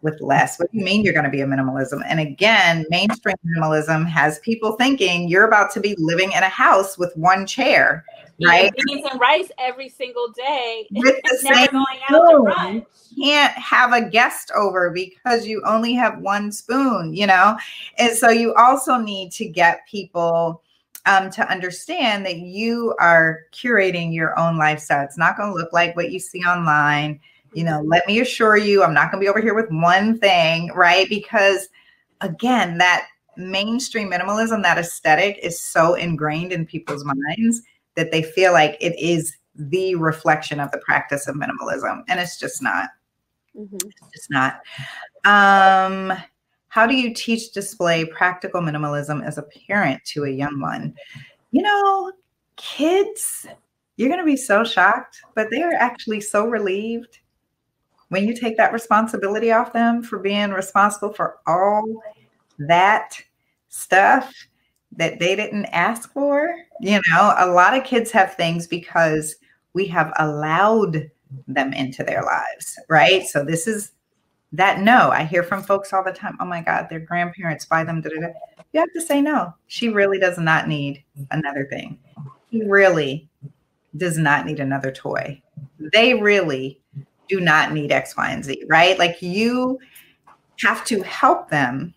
Speaker 2: with less? What do you mean you're going to be a minimalism? And again, mainstream minimalism has people thinking you're about to be living in a house with one chair, right?
Speaker 3: Beans and rice every single day.
Speaker 2: With the same
Speaker 3: going out to brunch.
Speaker 2: You can't have a guest over because you only have one spoon, And so you also need to get people to understand that you are curating your own lifestyle. It's not going to look like what you see online. Let me assure you, I'm not going to be over here with one thing, right? Because again, that mainstream minimalism, that aesthetic is so ingrained in people's minds that they feel like it is the reflection of the practice of minimalism. And it's just not. It's just not. How do you teach, display practical minimalism as a parent to a young one? Kids, you're going to be so shocked, but they are actually so relieved when you take that responsibility off them for being responsible for all that stuff that they didn't ask for. A lot of kids have things because we have allowed them into their lives, right? So this is that no. I hear from folks all the time, oh my God, their grandparents buy them. Da-da-da. You have to say no. She really does not need another thing. He really does not need another toy. they really do not need X, Y, and Z, right? Like you have to help them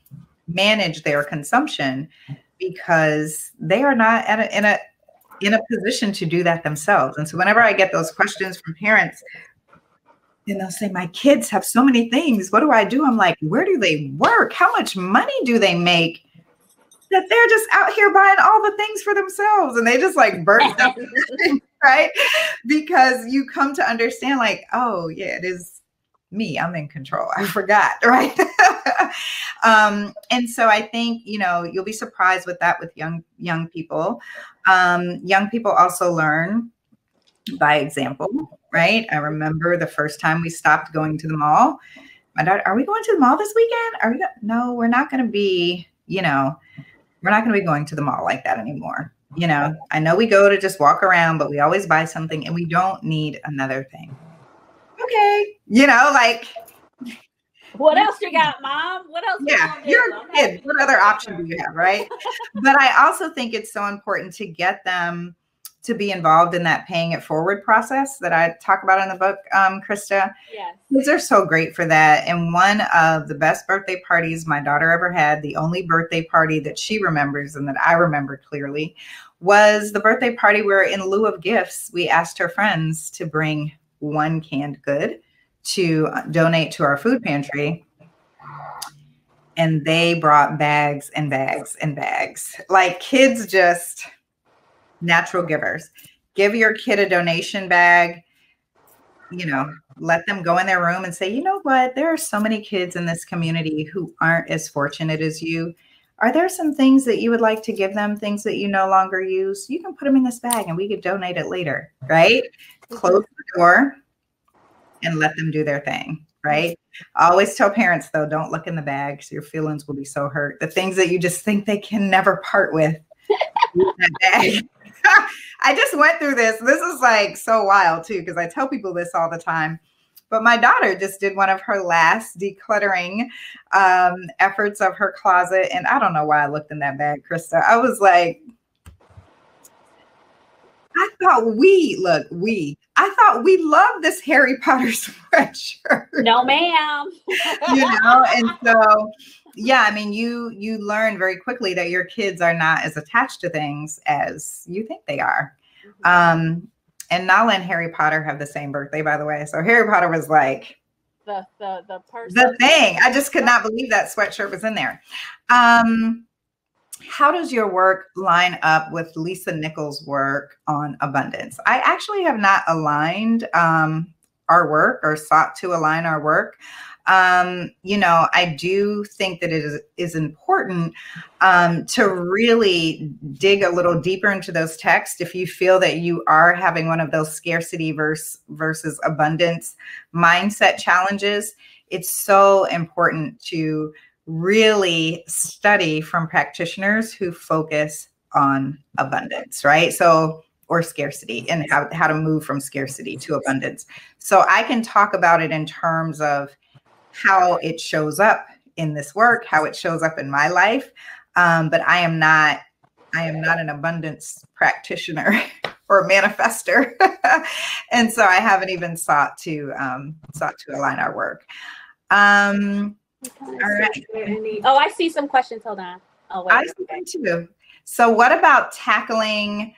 Speaker 2: manage their consumption because they are not in a position to do that themselves. And so whenever I get those questions from parents, and they'll say, my kids have so many things. What do I do? I'm like, where do they work? How much money do they make that they're just out here buying all the things for themselves? And they just like burst out, right? Because you come to understand like, oh yeah, it is me. I'm in control. I forgot, right? And so I think, you know, you'll be surprised with that with young people. Young people also learn by example, right? I remember the first time we stopped going to the mall. My daughter, are we going to the mall this weekend? No, we're not going to be, you know, we're not going to be going to the mall like that anymore. You know, I know we go to just walk around, but we always buy something and we don't need another thing. Okay. You know, like,
Speaker 3: what else you got, Mom? What else?
Speaker 2: Yeah, you're a kid. What other option do you have, right? But I also think it's so important to get them to be involved in that paying it forward process that I talk about in the book, Christa.
Speaker 3: Yes.
Speaker 2: Kids are so great for that. And one of the best birthday parties my daughter ever had, the only birthday party that she remembers and that I remember clearly, was the birthday party where in lieu of gifts, we asked her friends to bring one canned good to donate to our food pantry. And they brought bags and bags and bags. Like kids just... natural givers. Give your kid a donation bag, you know, let them go in their room and say, you know what, there are so many kids in this community who aren't as fortunate as you. Are there some things that you would like to give them, things that you no longer use? You can put them in this bag and we could donate it later, right? Close the door and let them do their thing, right? I always tell parents, though, don't look in the bags. Your feelings will be so hurt. The things that you just think they can never part with, that bag. I just went through this. This is like so wild too, because I tell people this all the time. But my daughter just did one of her last decluttering efforts of her closet. And I don't know why I looked in that bag, Christa. I was like, I thought we loved this Harry Potter sweatshirt.
Speaker 3: No, ma'am.
Speaker 2: You know, and so yeah, I mean, you learn very quickly that your kids are not as attached to things as you think they are. And Nala and Harry Potter have the same birthday, by the way. So Harry Potter was like
Speaker 3: the person.
Speaker 2: The thing. I just could not believe that sweatshirt was in there. How does your work line up with Lisa Nichols' work on abundance? I actually have not aligned our work or sought to align our work. You know, I do think that it is important to really dig a little deeper into those texts. If you feel that you are having one of those scarcity versus abundance mindset challenges, it's so important to really study from practitioners who focus on abundance, right? So, or scarcity, and how to move from scarcity to abundance. So I can talk about it in terms of how it shows up in this work, how it shows up in my life. But I am not an abundance practitioner or manifester. And so I haven't even sought to align our work.
Speaker 3: All right. Oh, I see some questions. Hold on. Oh, wait.
Speaker 2: I see them too. So what about tackling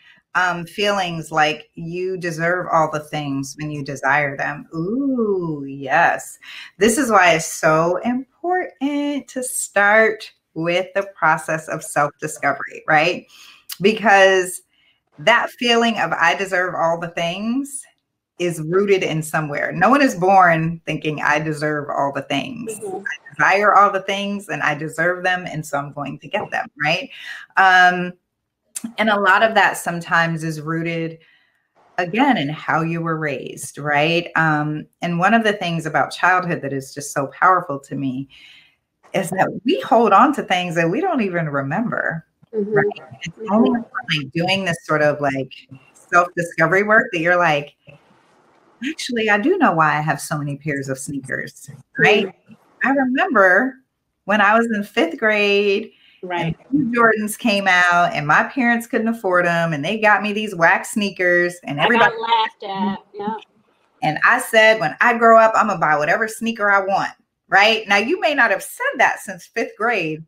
Speaker 2: feelings like you deserve all the things when you desire them? Ooh, yes. This is why it's so important to start with the process of self-discovery, right? Because that feeling of I deserve all the things is rooted in somewhere. No one is born thinking I deserve all the things. Mm-hmm. I desire all the things and I deserve them, and so I'm going to get them, right? And a lot of that sometimes is rooted, again, in how you were raised, right? And one of the things about childhood that is just so powerful to me is that we hold on to things that we don't even remember, mm-hmm. right? It's only like doing this sort of like self-discovery work that you're like, actually, I do know why I have so many pairs of sneakers, right? Mm-hmm. I remember when I was in 5th grade, right, and Jordans came out and my parents couldn't afford them, and they got me these wax sneakers, and everybody
Speaker 3: got laughed at. Yeah.
Speaker 2: And I said, when I grow up, I'm gonna buy whatever sneaker I want, right? Now, you may not have said that since 5th grade,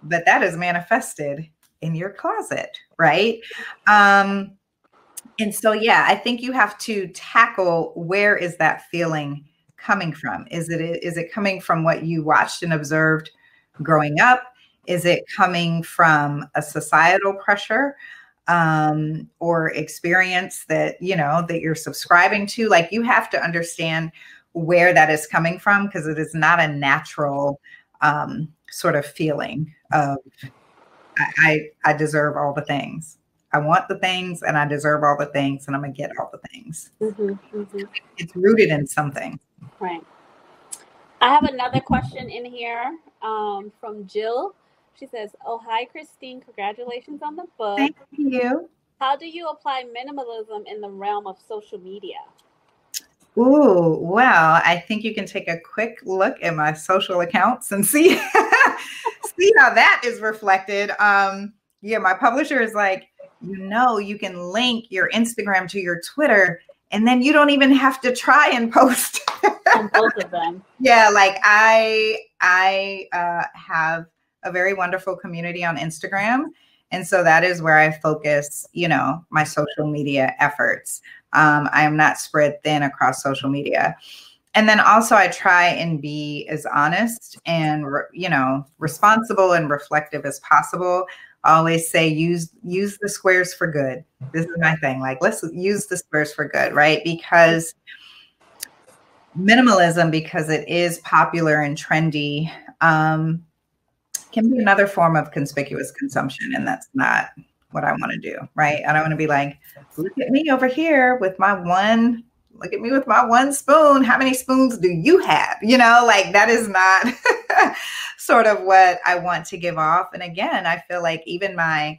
Speaker 2: but that is manifested in your closet, right? And so, yeah, I think you have to tackle, where is that feeling coming from? Is it coming from what you watched and observed growing up? Is it coming from a societal pressure or experience that, that you're subscribing to? Like, you have to understand where that is coming from, because it is not a natural sort of feeling of, I deserve all the things. I want the things, and I deserve all the things, and I'm going to get all the things. It's rooted in something.
Speaker 3: Right. I have another question in here from Jill. She says, "Oh, hi, Christine. Congratulations on the book.
Speaker 2: Thank you.
Speaker 3: How do you apply minimalism in the realm of social media?"
Speaker 2: Ooh, well, I think you can take a quick look at my social accounts and see how that is reflected. Yeah, my publisher is like, you can link your Instagram to your Twitter, and then you don't even have to try and post
Speaker 3: on both of them.
Speaker 2: Yeah, like I have a very wonderful community on Instagram, and so that is where I focus, my social media efforts. I am not spread thin across social media. And then also I try and be as honest and, responsible and reflective as possible. I always say, use the squares for good. This is my thing. Like, let's use the squares for good, right? Because minimalism, because it is popular and trendy, can be another form of conspicuous consumption. And that's not what I want to do, right? I don't want to be like, look at me over here with my one spoon. How many spoons do you have? Like, that is not sort of what I want to give off. And again, I feel like even my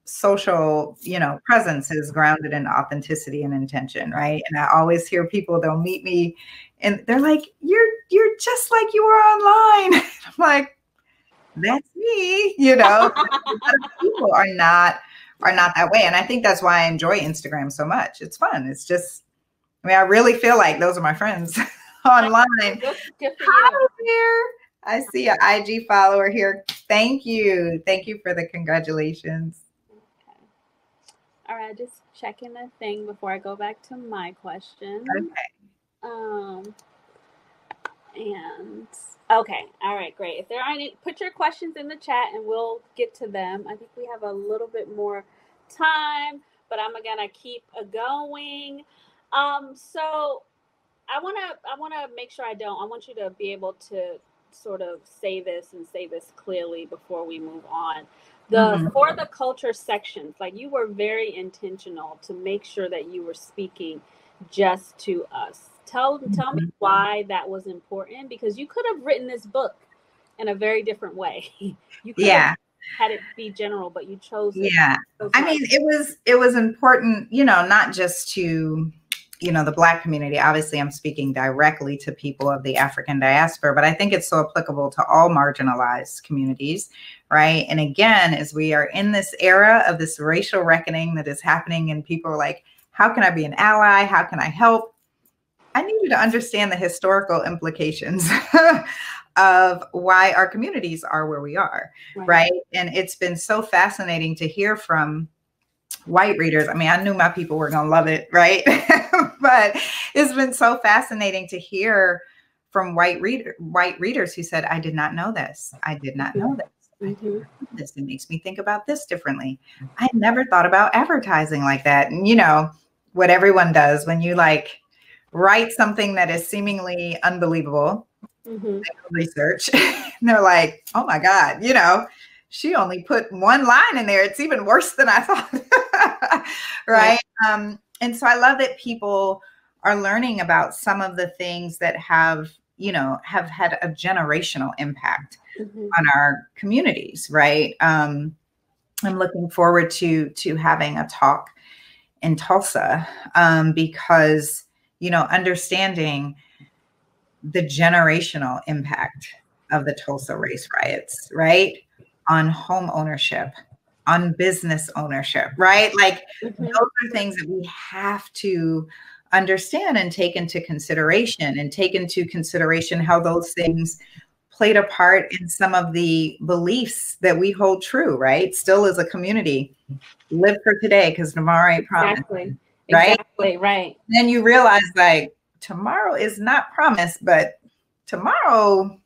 Speaker 2: social, presence is grounded in authenticity and intention, right? And I always hear people, they'll meet me and they're like, you're just like you were online. I'm like, that's me, people are not that way. And I think that's why I enjoy Instagram so much. It's fun. It's just, I really feel like those are my friends online. Hi there. I see an IG follower here. Thank you. Thank you for the congratulations.
Speaker 3: Okay. All right. Just checking the thing before I go back to my question.
Speaker 2: Okay.
Speaker 3: And okay. All right, great. If there are any, put your questions in the chat and we'll get to them. I think we have a little bit more time, but I'm gonna keep going. So I wanna make sure I want you to be able to sort of say this clearly before we move on. For the culture sections, like, you were very intentional to make sure that you were speaking just to us. Tell me why that was important, because you could have written this book in a very different way. You could have had it be general, but you chose.
Speaker 2: It was important, not just to, the Black community. Obviously, I'm speaking directly to people of the African diaspora, but I think it's so applicable to all marginalized communities, right? And again, as we are in this era of this racial reckoning that is happening, and people are like, how can I be an ally? How can I help? I need you to understand the historical implications of why our communities are where we are, right? And it's been so fascinating to hear from white readers. I knew my people were going to love it, right? But it's been so fascinating to hear from white readers who said, I did not know this. I did not know this. It makes me think about this differently. I never thought about advertising like that. And what everyone does when you write something that is seemingly unbelievable, research, and they're like, oh my God, she only put one line in there. It's even worse than I thought. Right. And so I love that people are learning about some of the things that have had a generational impact on our communities. Right. I'm looking forward to having a talk in Tulsa because, understanding the generational impact of the Tulsa race riots, right? On home ownership, on business ownership, right? Like those are things that we have to understand and take into consideration how those things played a part in some of the beliefs that we hold true, right? Still as a community, live for today because tomorrow ain't promised.
Speaker 3: Exactly.
Speaker 2: Right?
Speaker 3: Exactly, right.
Speaker 2: Then you realize like tomorrow is not promised, but tomorrow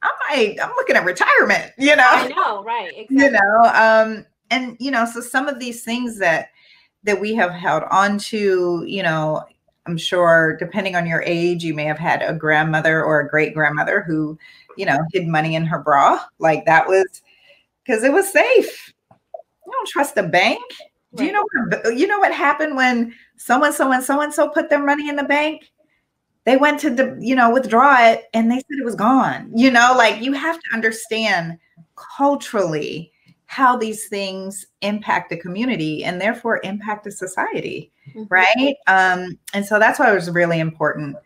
Speaker 2: I'm looking at retirement, you know?
Speaker 3: I know, right. Exactly.
Speaker 2: You know, and you know, so some of these things that we have held on to, you know, I'm sure depending on your age, you may have had a grandmother or a great grandmother who, you know, hid money in her bra. Like that was because it was safe. You don't trust a bank. Do you know what happened when so put their money in the bank? They went to withdraw it and they said it was gone. You know, like you have to understand culturally how these things impact the community and therefore impact the society, right? And so that's why it was really important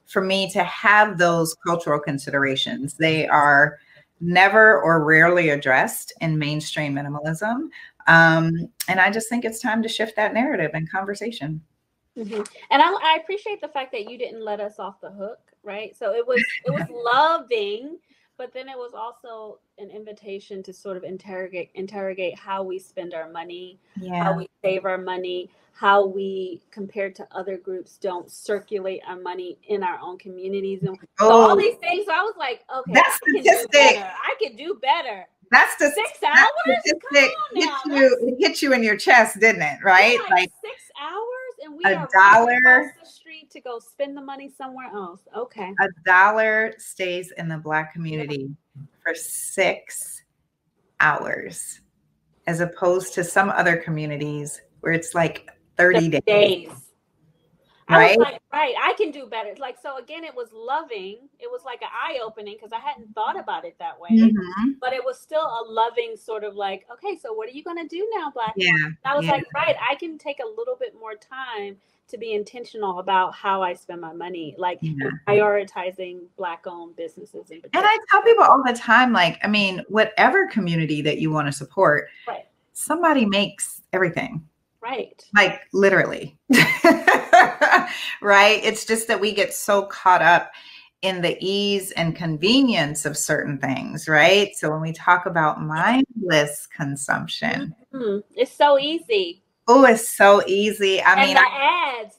Speaker 2: for me to have those cultural considerations. They are never or rarely addressed in mainstream minimalism. And I just think it's time to shift that narrative and conversation.
Speaker 3: And I appreciate the fact that you didn't let us off the hook, right? So it was loving, but then it was also an invitation to sort of interrogate how we spend our money, how we save our money, how we, compared to other groups, don't circulate our money in our own communities. And so all these things, so I was like, okay, I can do better.
Speaker 2: That's the
Speaker 3: 6 hours?
Speaker 2: It hit you in your chest, didn't it? Right?
Speaker 3: Yeah, like 6 hours? And we are
Speaker 2: $1
Speaker 3: across the street to go spend the money somewhere else. Okay.
Speaker 2: $1 stays in the Black community for 6 hours, as opposed to some other communities where it's like 30 days. Right?
Speaker 3: I was like, right, I can do better. Like, so again, it was loving. It was like an eye-opening because I hadn't thought about it that way. But it was still a loving sort of like, okay, so what are you going to do now, Black? I was like, right, I can take a little bit more time to be intentional about how I spend my money, like prioritizing Black-owned businesses. And
Speaker 2: I tell people all the time, like, I mean, whatever community that you want to support, somebody makes everything.
Speaker 3: Right.
Speaker 2: Like literally. Right. It's just that we get so caught up in the ease and convenience of certain things. Right. So when we talk about mindless consumption,
Speaker 3: it's so easy.
Speaker 2: Oh, it's so easy. I mean,
Speaker 3: the ads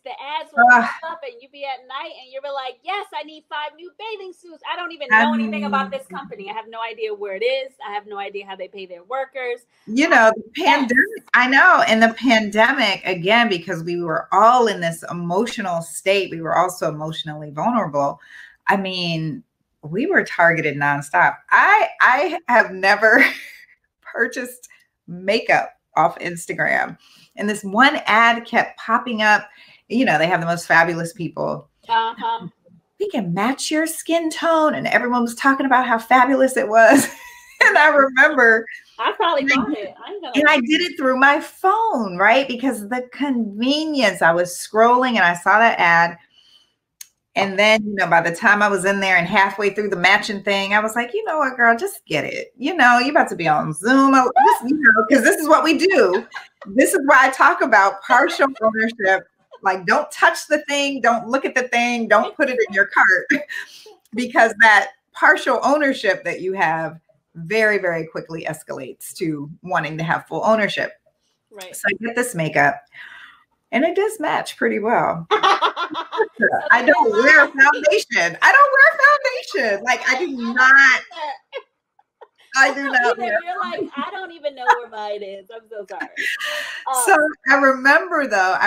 Speaker 3: will pop up and you be at night and you're like, yes, I need 5 new bathing suits. I don't even know anything about this company. I have no idea where it is. I have no idea how they pay their workers.
Speaker 2: You know, the pandemic, I know. And the pandemic, again, because we were all in this emotional state, we were also emotionally vulnerable. I mean, we were targeted nonstop. I have never purchased makeup off Instagram. And this one ad kept popping up. You know, they have the most fabulous people. We can match your skin tone. And everyone was talking about how fabulous it was. And I remember
Speaker 3: I probably bought it.
Speaker 2: And I did it through my phone, right? Because the convenience, I was scrolling and I saw that ad. And then, you know, by the time I was in there and halfway through the matching thing, I was like, you know what, girl, just get it. You know, you're about to be on Zoom, because this is what we do. This is why I talk about partial ownership. Like, don't touch the thing. Don't look at the thing. Don't put it in your cart. Because that partial ownership that you have very, very quickly escalates to wanting to have full ownership.
Speaker 3: Right.
Speaker 2: So I get this makeup. And it does match pretty well. I don't wear foundation. Like I do not.
Speaker 3: You're like, I don't even know where mine is. I'm so sorry.
Speaker 2: So I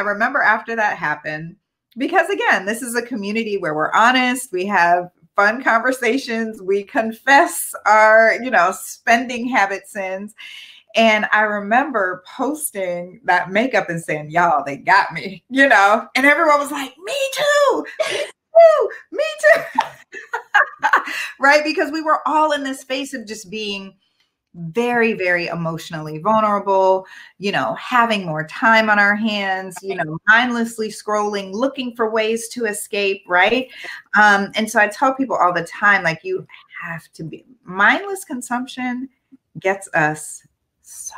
Speaker 2: remember after that happened, because again, this is a community where we're honest. We have fun conversations. We confess our, spending habit sins. And I remember posting that makeup and saying, y'all, they got me, and everyone was like, me too, me too. Right. Because we were all in this space of just being very, very emotionally vulnerable, having more time on our hands, mindlessly scrolling, looking for ways to escape. Right. And so I tell people all the time, like, you have to be mindless consumption gets us so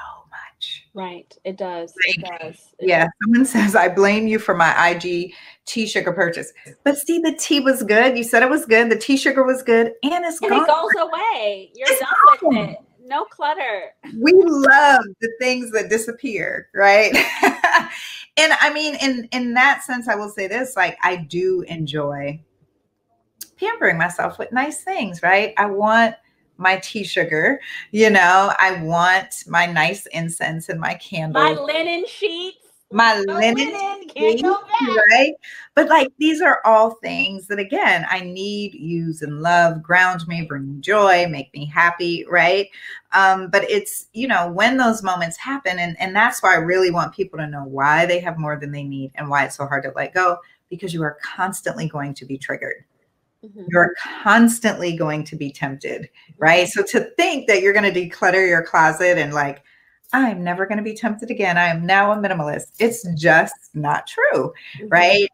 Speaker 2: much.
Speaker 3: Right. It does.
Speaker 2: Like,
Speaker 3: it does.
Speaker 2: Yeah. Someone says, I blame you for my IG tea sugar purchase. But see, the tea was good. You said it was good. The tea sugar was good. And it's
Speaker 3: And
Speaker 2: gone.
Speaker 3: it goes away. You're
Speaker 2: It's
Speaker 3: done
Speaker 2: gone.
Speaker 3: with it. No clutter.
Speaker 2: We love the things that disappear, right? And I mean, in that sense, I will say this, like, I do enjoy pampering myself with nice things, right? I want my tea sugar, I want my nice incense and my candles.
Speaker 3: My linen sheets.
Speaker 2: My linen
Speaker 3: can't go back.
Speaker 2: Right? But like, these are all things that, again, I need, use, and love, ground me, bring me joy, make me happy, right? But it's, when those moments happen, and that's why I really want people to know why they have more than they need and why it's so hard to let go, because you are constantly going to be triggered. Mm-hmm. You're constantly going to be tempted, right? So to think that you're going to declutter your closet and like, I'm never going to be tempted again, I am now a minimalist, it's just not true, mm-hmm. right?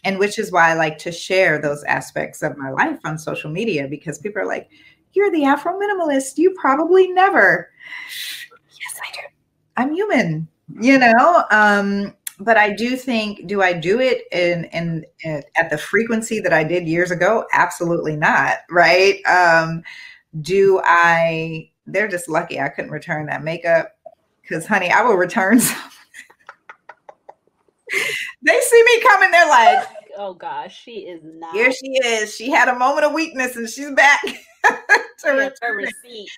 Speaker 2: And which is why I like to share those aspects of my life on social media, because people are like, you're the Afro minimalist, you probably never. Yes, I do. I'm human, but I do think, do I do it in at the frequency that I did years ago? Absolutely not, right? They're just lucky I couldn't return that makeup, because, honey, I will return some. They see me coming, they're like,
Speaker 3: oh gosh, she is not.
Speaker 2: Here she is. She had a moment of weakness and she's back to return receipt.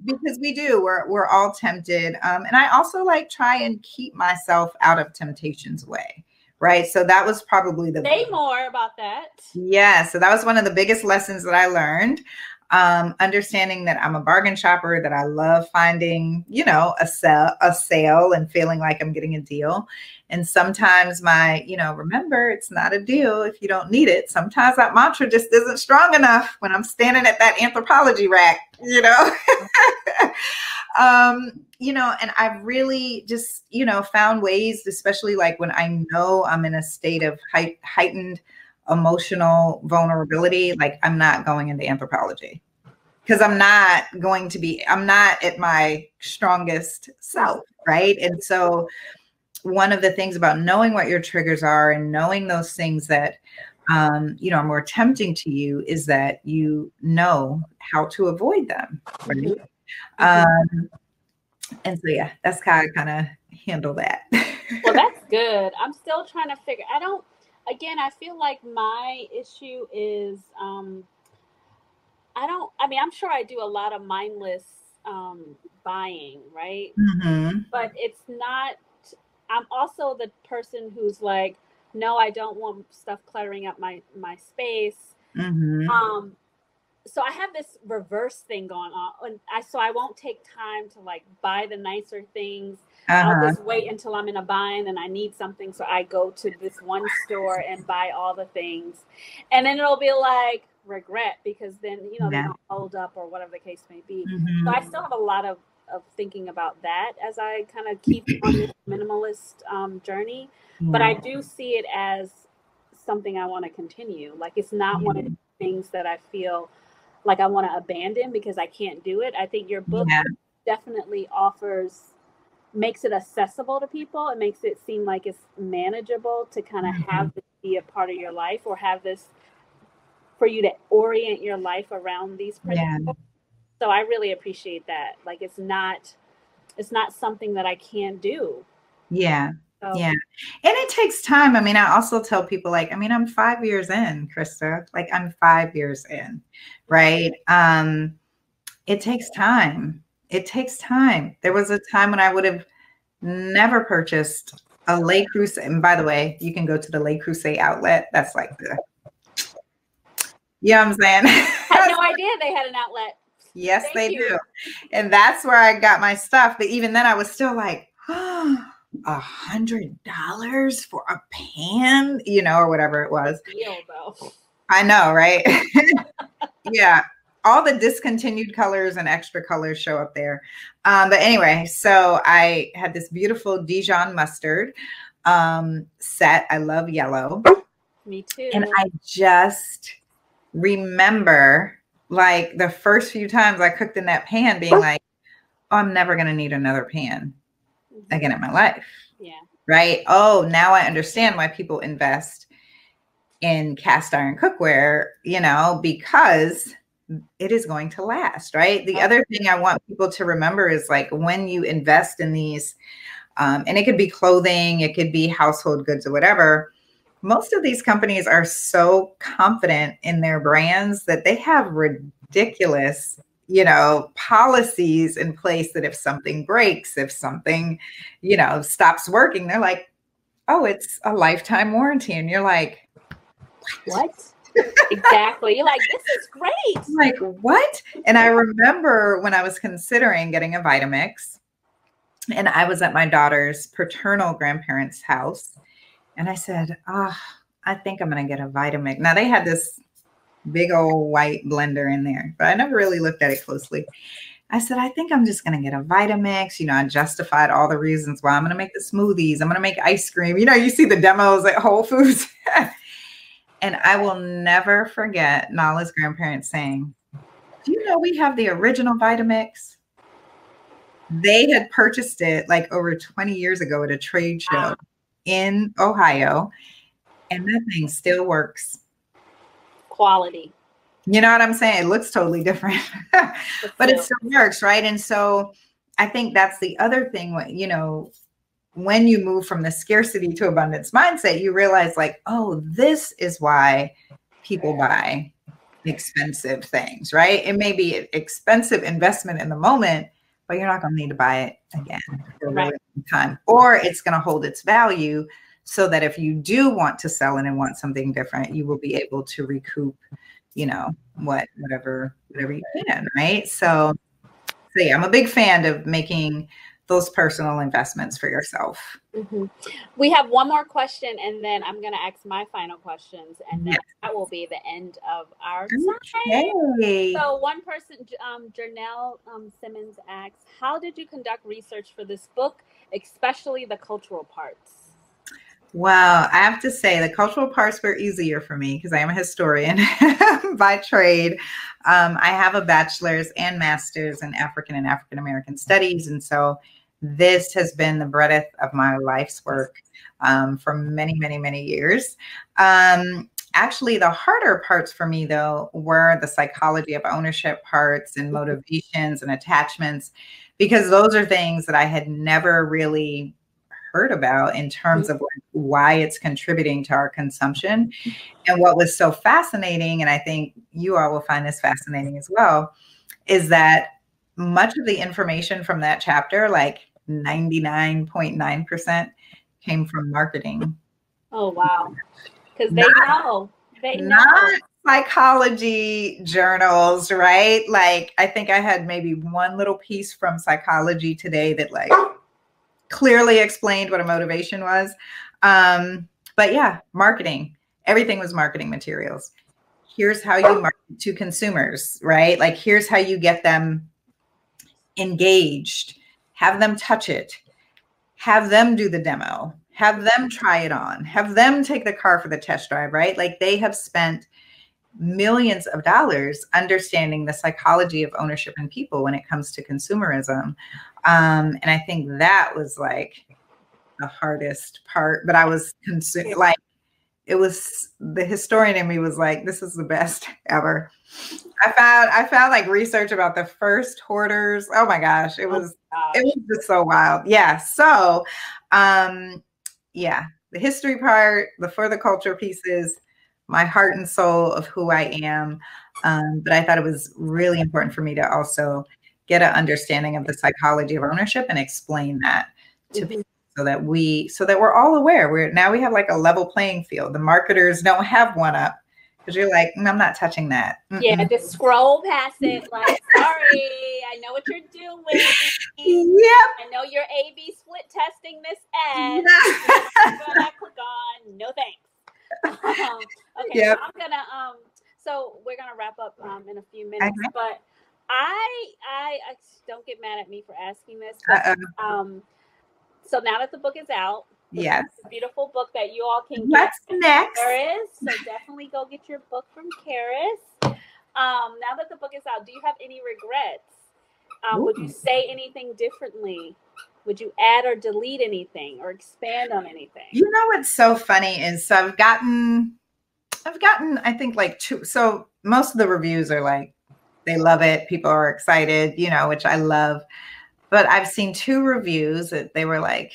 Speaker 2: Because we're all tempted. And I also try and keep myself out of temptation's way. Right. So that was probably
Speaker 3: say more about that.
Speaker 2: Yeah. So that was one of the biggest lessons that I learned. Understanding that I'm a bargain shopper, that I love finding, a sale and feeling like I'm getting a deal. And sometimes remember, it's not a deal if you don't need it. Sometimes that mantra just isn't strong enough when I'm standing at that Anthropologie rack, and I've really just, found ways, especially like when I know I'm in a state of heightened emotional vulnerability, like I'm not going into Anthropologie, because I'm not at my strongest self, right? And so one of the things about knowing what your triggers are and knowing those things that are more tempting to you is that you know how to avoid them, right? Mm-hmm. And so yeah, that's how I kind of handle that.
Speaker 3: Well, that's good. I'm still trying to figure. I feel like my issue is, I'm sure I do a lot of mindless buying, right? Mm-hmm. But it's not, I'm also the person who's like, no, I don't want stuff cluttering up my space. Mm-hmm. So I have this reverse thing going on. And I won't take time to buy the nicer things. I'll just wait until I'm in a bind and I need something. So I go to this one store and buy all the things. And then it'll be regret, because then, they don't hold up or whatever the case may be. Mm-hmm. So I still have a lot of thinking about that as I kind of keep on this minimalist journey. Mm-hmm. But I do see it as something I want to continue. It's not one of the things that I feel like I want to abandon because I can't do it. I think your book definitely makes it accessible to people. It makes it seem like it's manageable to kind of have this be a part of your life, or have this for you to orient your life around these principles. Yeah. So I really appreciate that. It's not something that I can't do.
Speaker 2: Yeah. So. Yeah. And it takes time. I also tell people I'm 5 years in, Christa, I'm 5 years in, right? It takes time. It takes time. There was a time when I would have never purchased a Le Creuset. And by the way, you can go to the Le Creuset outlet. That's what I'm saying?
Speaker 3: I had no idea they had an outlet.
Speaker 2: Yes, they do. And that's where I got my stuff. But even then I was still $100 for a pan, or whatever it was.
Speaker 3: Deal, though.
Speaker 2: I know, right? Yeah. All the discontinued colors and extra colors show up there. But anyway, so I had this beautiful Dijon mustard set. I love yellow.
Speaker 3: Me too.
Speaker 2: And I just remember the first few times I cooked in that pan being oh, I'm never going to need another pan again in my life.
Speaker 3: Yeah.
Speaker 2: Right. Oh, now I understand why people invest in cast iron cookware, because it is going to last. Right. The other thing I want people to remember is like when you invest in these, and it could be clothing, it could be household goods or whatever. Most of these companies are so confident in their brands that they have ridiculous, policies in place that if something breaks, if something, stops working, they're like, oh, it's a lifetime warranty. And you're like,
Speaker 3: what? Exactly. You're like, this is great.
Speaker 2: I'm like, what? And I remember when I was considering getting a Vitamix, and I was at my daughter's paternal grandparents' house. And I said, I think I'm going to get a Vitamix. Now they had this big old white blender in there, but I never really looked at it closely. I said, I think I'm just going to get a Vitamix. I justified all the reasons why I'm going to make the smoothies. I'm going to make ice cream. You see the demos at Whole Foods. And I will never forget Nala's grandparents saying, do you know we have the original Vitamix? They had purchased it like over 20 years ago at a trade show in Ohio. And that thing still works.
Speaker 3: Quality.
Speaker 2: You know what I'm saying? It looks totally different, but it still works, right? And so I think that's the other thing, when you move from the scarcity to abundance mindset, you realize like, oh, this is why people buy expensive things, right? It may be an expensive investment in the moment, but you're not going to need to buy it again for a really long time, or it's going to hold its value so that if you do want to sell it and want something different, you will be able to recoup, whatever you can, right? So yeah, I'm a big fan of making those personal investments for yourself.
Speaker 3: Mm-hmm. We have one more question, and then I'm going to ask my final questions, and then that will be the end of our time.
Speaker 2: Okay.
Speaker 3: So one person, Janelle Simmons asks, how did you conduct research for this book, especially the cultural parts?
Speaker 2: Wow, I have to say the cultural parts were easier for me because I am a historian by trade. I have a bachelor's and master's in African and African American studies. And so this has been the breadth of my life's work for many, many, many years. Actually, the harder parts for me, though, were the psychology of ownership parts and motivations and attachments, because those are things that I had never really heard about in terms of why it's contributing to our consumption. And what was so fascinating, and I think you all will find this fascinating as well, is that much of the information from that chapter, like 99.9%, came from marketing.
Speaker 3: Oh, wow. Because they know.
Speaker 2: Not psychology journals, right? Like, I think I had maybe one little piece from Psychology Today that like clearly explained what a motivation was. But yeah, marketing, everything was marketing materials. Here's how you market to consumers, right? Like, here's how you get them engaged, have them touch it, have them do the demo, have them try it on, have them take the car for the test drive, right? Like, they have spent millions of dollars understanding the psychology of ownership in people when it comes to consumerism. And I think that was like the hardest part, but I was like, it was, the historian in me was like, this is the best ever. I found like research about the first hoarders. Oh my gosh. It was just so wild. Yeah. So, yeah, the history part, the for the culture pieces, my heart and soul of who I am. But I thought it was really important for me to also get an understanding of the psychology of ownership and explain that to people so that we're all aware. Now we have like a level playing field. The marketers don't have one up because you're like, I'm not touching that.
Speaker 3: Yeah, just scroll past it. Like, sorry, I know what you're doing.
Speaker 2: Yep.
Speaker 3: I know you're A/B split testing this ad. I click on. No thanks. Okay, yep. So I'm gonna so we're gonna wrap up in a few minutes, but I don't get mad at me for asking this. But, so now that the book is out,
Speaker 2: yes,
Speaker 3: it's a beautiful book that you all can
Speaker 2: get. What's next?
Speaker 3: Charis, so definitely go get your book from Charis. Now that the book is out, do you have any regrets Would you say anything differently? Would you add or delete anything or expand on anything?
Speaker 2: You know what's so funny is I've gotten I think like two. So most of the reviews are like they love it, people are excited, you know, which I love. But I've seen 2 reviews that they were like,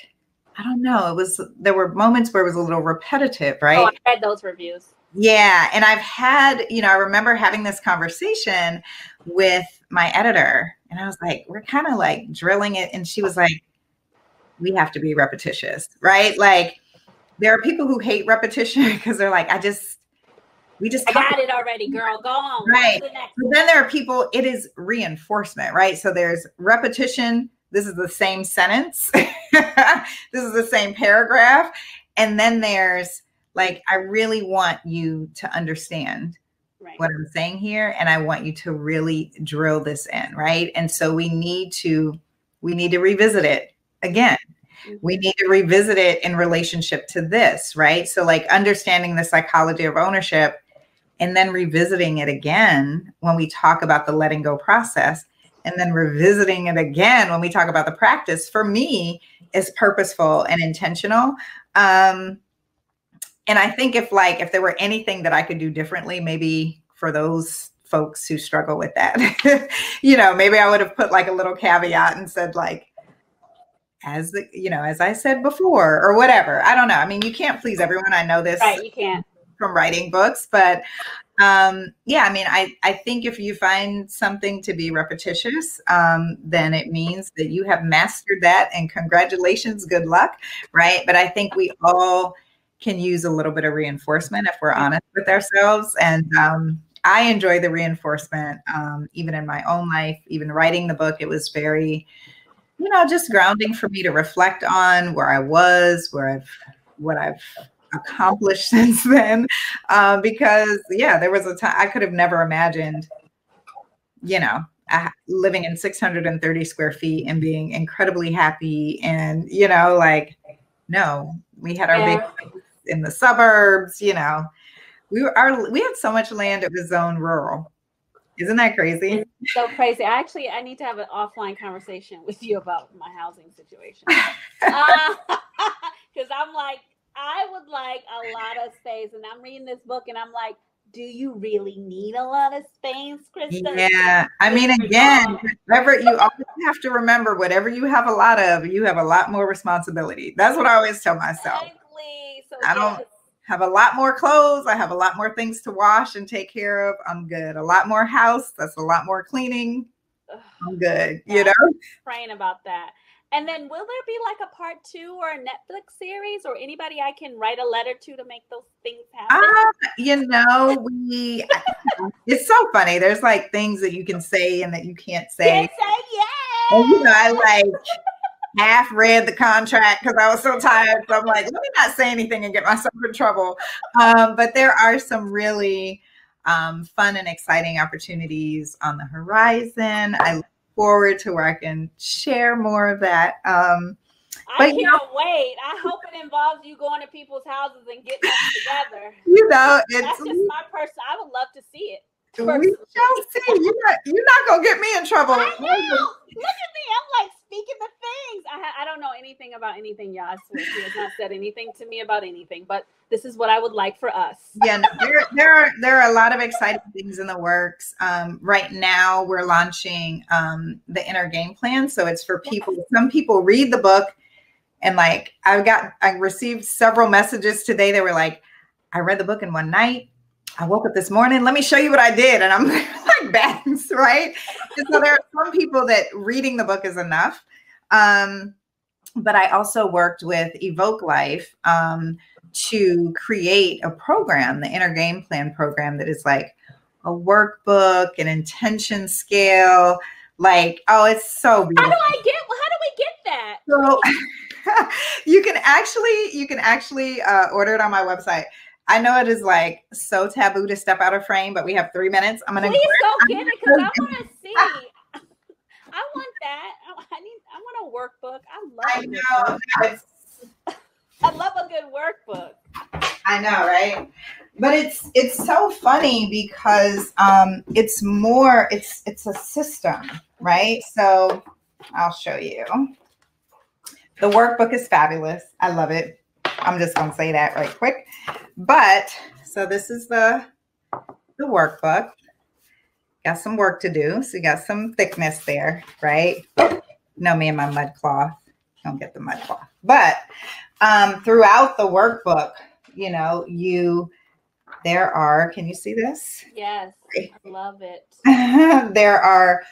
Speaker 2: I don't know, there were moments where it was a little repetitive, right?
Speaker 3: Oh, I read those reviews.
Speaker 2: Yeah. And I've had, you know, I remember having this conversation with my editor and I was like, we're kind of like drilling it. And she was like, we have to be repetitious, right? Like there are people who hate repetition because they're like, I
Speaker 3: got it already, girl. Go on.
Speaker 2: Right. But then there are people, it is reinforcement, right? So there's repetition. This is the same sentence. This is the same paragraph. And then there's like, I really want you to understand what I'm saying here. And I want you to really drill this in, right? And so we need to revisit it again. We need to revisit it in relationship to this, right? So like understanding the psychology of ownership and then revisiting it again when we talk about the letting go process, and then revisiting it again when we talk about the practice, for me is purposeful and intentional. And I think if there were anything that I could do differently, maybe for those folks who struggle with that, you know, maybe I would have put like a little caveat and said like, as I said before, or whatever. I don't know. I mean, you can't please everyone. I know this.
Speaker 3: Right, you can't.
Speaker 2: From writing books, but yeah, I mean, I think if you find something to be repetitious, then it means that you have mastered that, and congratulations, good luck, right? But I think we all can use a little bit of reinforcement if we're honest with ourselves. And I enjoy the reinforcement, even in my own life, even writing the book. It was very, you know, just grounding for me to reflect on where I was, what I've accomplished since then, because yeah, there was a time I could have never imagined, you know, living in 630 square feet and being incredibly happy. And, you know, like, no, we had our big in the suburbs, you know, we had so much land, it was zoned rural. Isn't that crazy?
Speaker 3: It's so crazy. I need to have an offline conversation with you about my housing situation. Because I'm like, I would like a lot of space, and I'm reading this book and I'm like, do you really need a lot of space, Christa?
Speaker 2: Yeah. I mean, again, whatever you always have to remember, whatever you have a lot of, you have a lot more responsibility. That's what I always tell myself.
Speaker 3: Exactly. So
Speaker 2: I don't have a lot more clothes. I have a lot more things to wash and take care of. I'm good. A lot more house. That's a lot more cleaning. I'm good. You know,
Speaker 3: praying about that. And then will there be like a part 2 or a Netflix series, or anybody I can write a letter to make those things happen?
Speaker 2: You know, it's so funny. There's like things that you can say and that you can't say.
Speaker 3: Can't say yes.
Speaker 2: And, you know, I like half read the contract because I was so tired. So I'm like, let me not say anything and get myself in trouble. But there are some really fun and exciting opportunities on the horizon. I look forward to where I can share more of that. I
Speaker 3: can't wait. I hope it involves you going to people's houses and getting us together.
Speaker 2: You know,
Speaker 3: that's just my person. I would love to see it.
Speaker 2: We shall see. You're not gonna get me in trouble.
Speaker 3: I know. Look at me. I'm like speaking the things. I don't know anything about anything, y'all. I swear she has not said anything to me about anything, but this is what I would like for us.
Speaker 2: Yeah, no, there are a lot of exciting things in the works. Right now we're launching the inner game plan. So it's for people. Some people read the book and like I received several messages today. They were like, I read the book in one night. I woke up this morning, let me show you what I did. And I'm like, bangs, right? And so there are some people that reading the book is enough. But I also worked with Evoke Life to create a program, the Inner Game Plan program, that is like a workbook, an intention scale. Like, oh, it's so beautiful.
Speaker 3: How do we get that?
Speaker 2: So you can actually order it on my website. I know it is like so taboo to step out of frame, but we have 3 minutes. I'm gonna
Speaker 3: please go get it because I want to see. I want that. I want a workbook. I love a good workbook.
Speaker 2: I know, right? But it's so funny because it's a system, right? So I'll show you. The workbook is fabulous. I love it. I'm just going to say that right quick. But so this is the workbook. Got some work to do. So you got some thickness there, right? No, me and my mud cloth. Don't get the mud cloth. But throughout the workbook, you know, there are, can you see this?
Speaker 3: Yes, I love it.
Speaker 2: There are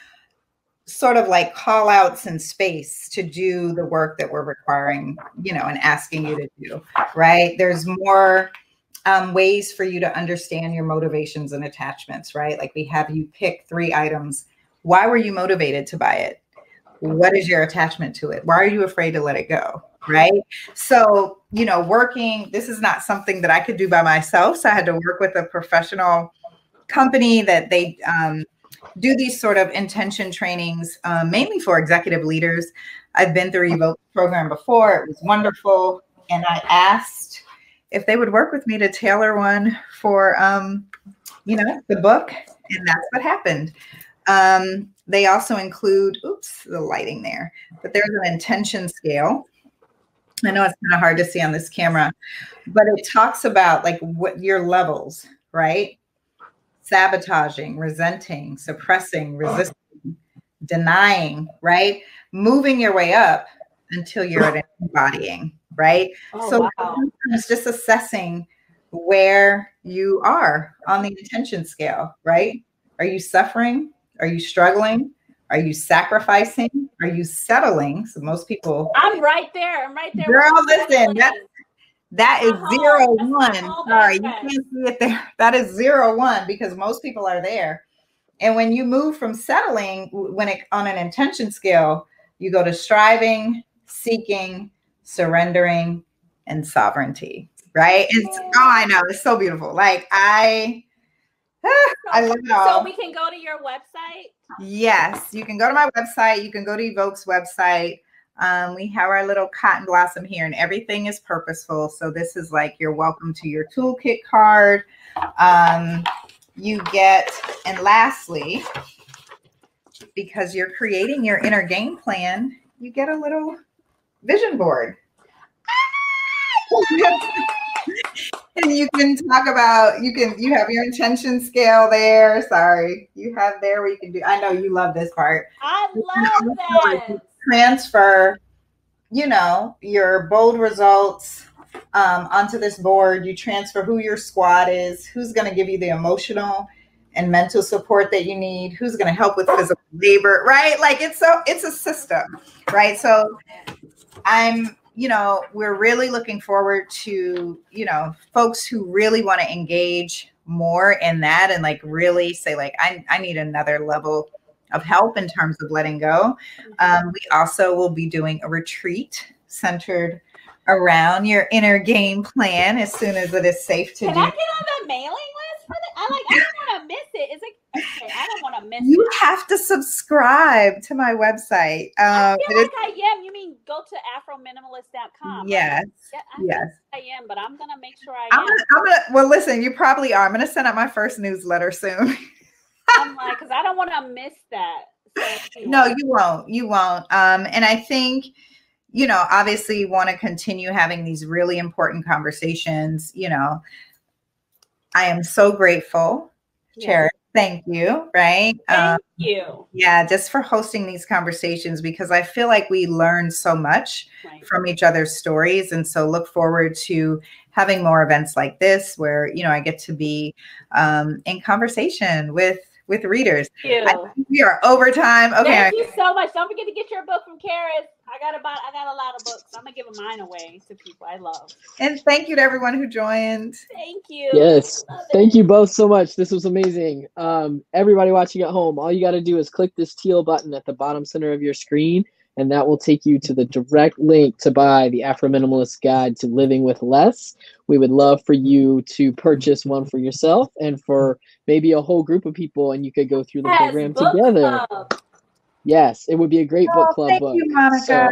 Speaker 2: sort of like call outs in space to do the work that we're requiring, you know, and asking you to do, right? There's more ways for you to understand your motivations and attachments, right? Like we have you pick 3 items. Why were you motivated to buy it? What is your attachment to it? Why are you afraid to let it go? Right? So, you know, this is not something that I could do by myself. So I had to work with a professional company that they do these sort of intention trainings, mainly for executive leaders. I've been through Evoke's program before. It was wonderful. And I asked if they would work with me to tailor one for, you know, the book. And that's what happened. They also include, oops, the lighting there, but there's an intention scale. I know it's kind of hard to see on this camera, but it talks about like what your levels, right? Sabotaging, resenting, suppressing, resisting, denying, right? Moving your way up until you're at embodying, right?
Speaker 3: Oh,
Speaker 2: so
Speaker 3: wow.
Speaker 2: It's just assessing where you are on the intention scale, right? Are you suffering? Are you struggling? Are you sacrificing? Are you settling? So most people.
Speaker 3: I'm right there. I'm right there.
Speaker 2: Girl, listen, that is 0-1. Sorry, you can't see it there. That is 0-1 because most people are there. And when you move from settling, on an intention scale, you go to striving, seeking, surrendering, and sovereignty. Right? I know, it's so beautiful. Like I love it all.
Speaker 3: So we can go to your website?
Speaker 2: Yes, you can go to my website. You can go to Evoke's website. We have our little cotton blossom here and everything is purposeful. So this is like your welcome to your toolkit card. You get, and lastly, because you're creating your inner game plan, you get a little vision board. And you can talk about, you have your intention scale there. Sorry. You have there where you can do, I know you love this part.
Speaker 3: I love that.
Speaker 2: Transfer, you know, your bold results onto this board. You transfer who your squad is, who's going to give you the emotional and mental support that you need, who's going to help with physical labor, right? Like it's a system, right? So we're really looking forward to, folks who really want to engage more in that and like really say like, I need another level of help in terms of letting go. We also will be doing a retreat centered around your inner game plan as soon as it is safe to do.
Speaker 3: Can I get on the mailing list for that? I don't want to miss it. Is it okay? I don't want to miss it.
Speaker 2: You have to subscribe to my website.
Speaker 3: I feel like I am. You mean go to Afrominimalist.com?
Speaker 2: Yes.
Speaker 3: Right?
Speaker 2: Yes.
Speaker 3: I am, but I'm gonna make sure I am.
Speaker 2: Well, listen, you probably are. I'm gonna send out my first newsletter soon.
Speaker 3: I'm like, because I don't want to miss that. So
Speaker 2: no, you won't. You won't. And I think, obviously you want to continue having these really important conversations. I am so grateful, Charis. Thank you. Right.
Speaker 3: Thank you.
Speaker 2: Yeah. Just for hosting these conversations, because I feel like we learn so much from each other's stories. And so look forward to having more events like this where, I get to be in conversation with readers.
Speaker 3: Thank you.
Speaker 2: We are over time. Okay.
Speaker 3: Thank you so much. Don't forget to get your book from Charis. I got a lot of books. I'm gonna give mine away to people I love.
Speaker 2: And thank you to everyone who joined.
Speaker 3: Thank you.
Speaker 1: Yes. Thank you both so much. This was amazing. Everybody watching at home, all you got to do is click this teal button at the bottom center of your screen, and that will take you to the direct link to buy the Afro Minimalist Guide to Living with Less. We would love for you to purchase one for yourself and for maybe a whole group of people, and you could go through the program together.
Speaker 3: Club.
Speaker 1: Yes, it would be a great book club
Speaker 2: thank
Speaker 1: book.
Speaker 2: You, Monica.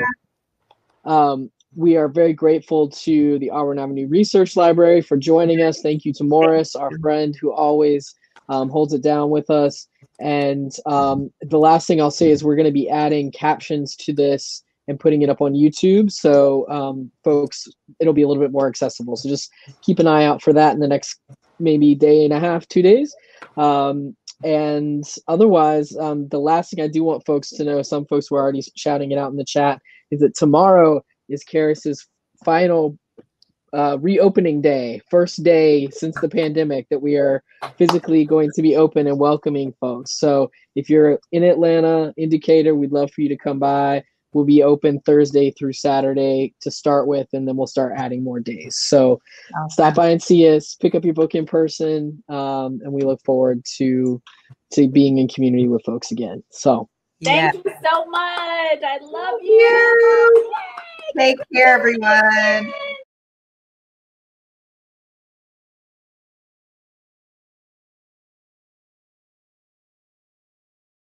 Speaker 1: So, we are very grateful to the Auburn Avenue Research Library for joining us. Thank you to Morris, our friend who always holds it down with us. And the last thing I'll say is we're going to be adding captions to this and putting it up on YouTube. So folks, it'll be a little bit more accessible. So just keep an eye out for that in the next maybe day and a half, 2 days. And otherwise, the last thing I do want folks to know, some folks were already shouting it out in the chat, is that tomorrow is Charis's final reopening day, first day since the pandemic that we are physically going to be open and welcoming folks. So if you're in Atlanta, Indicator, we'd love for you to come by. We'll be open Thursday through Saturday to start with, and then we'll start adding more days. So stop by and see us, pick up your book in person, and we look forward to being in community with folks again. So
Speaker 3: thank you so much. I love you.
Speaker 2: Take care, everyone.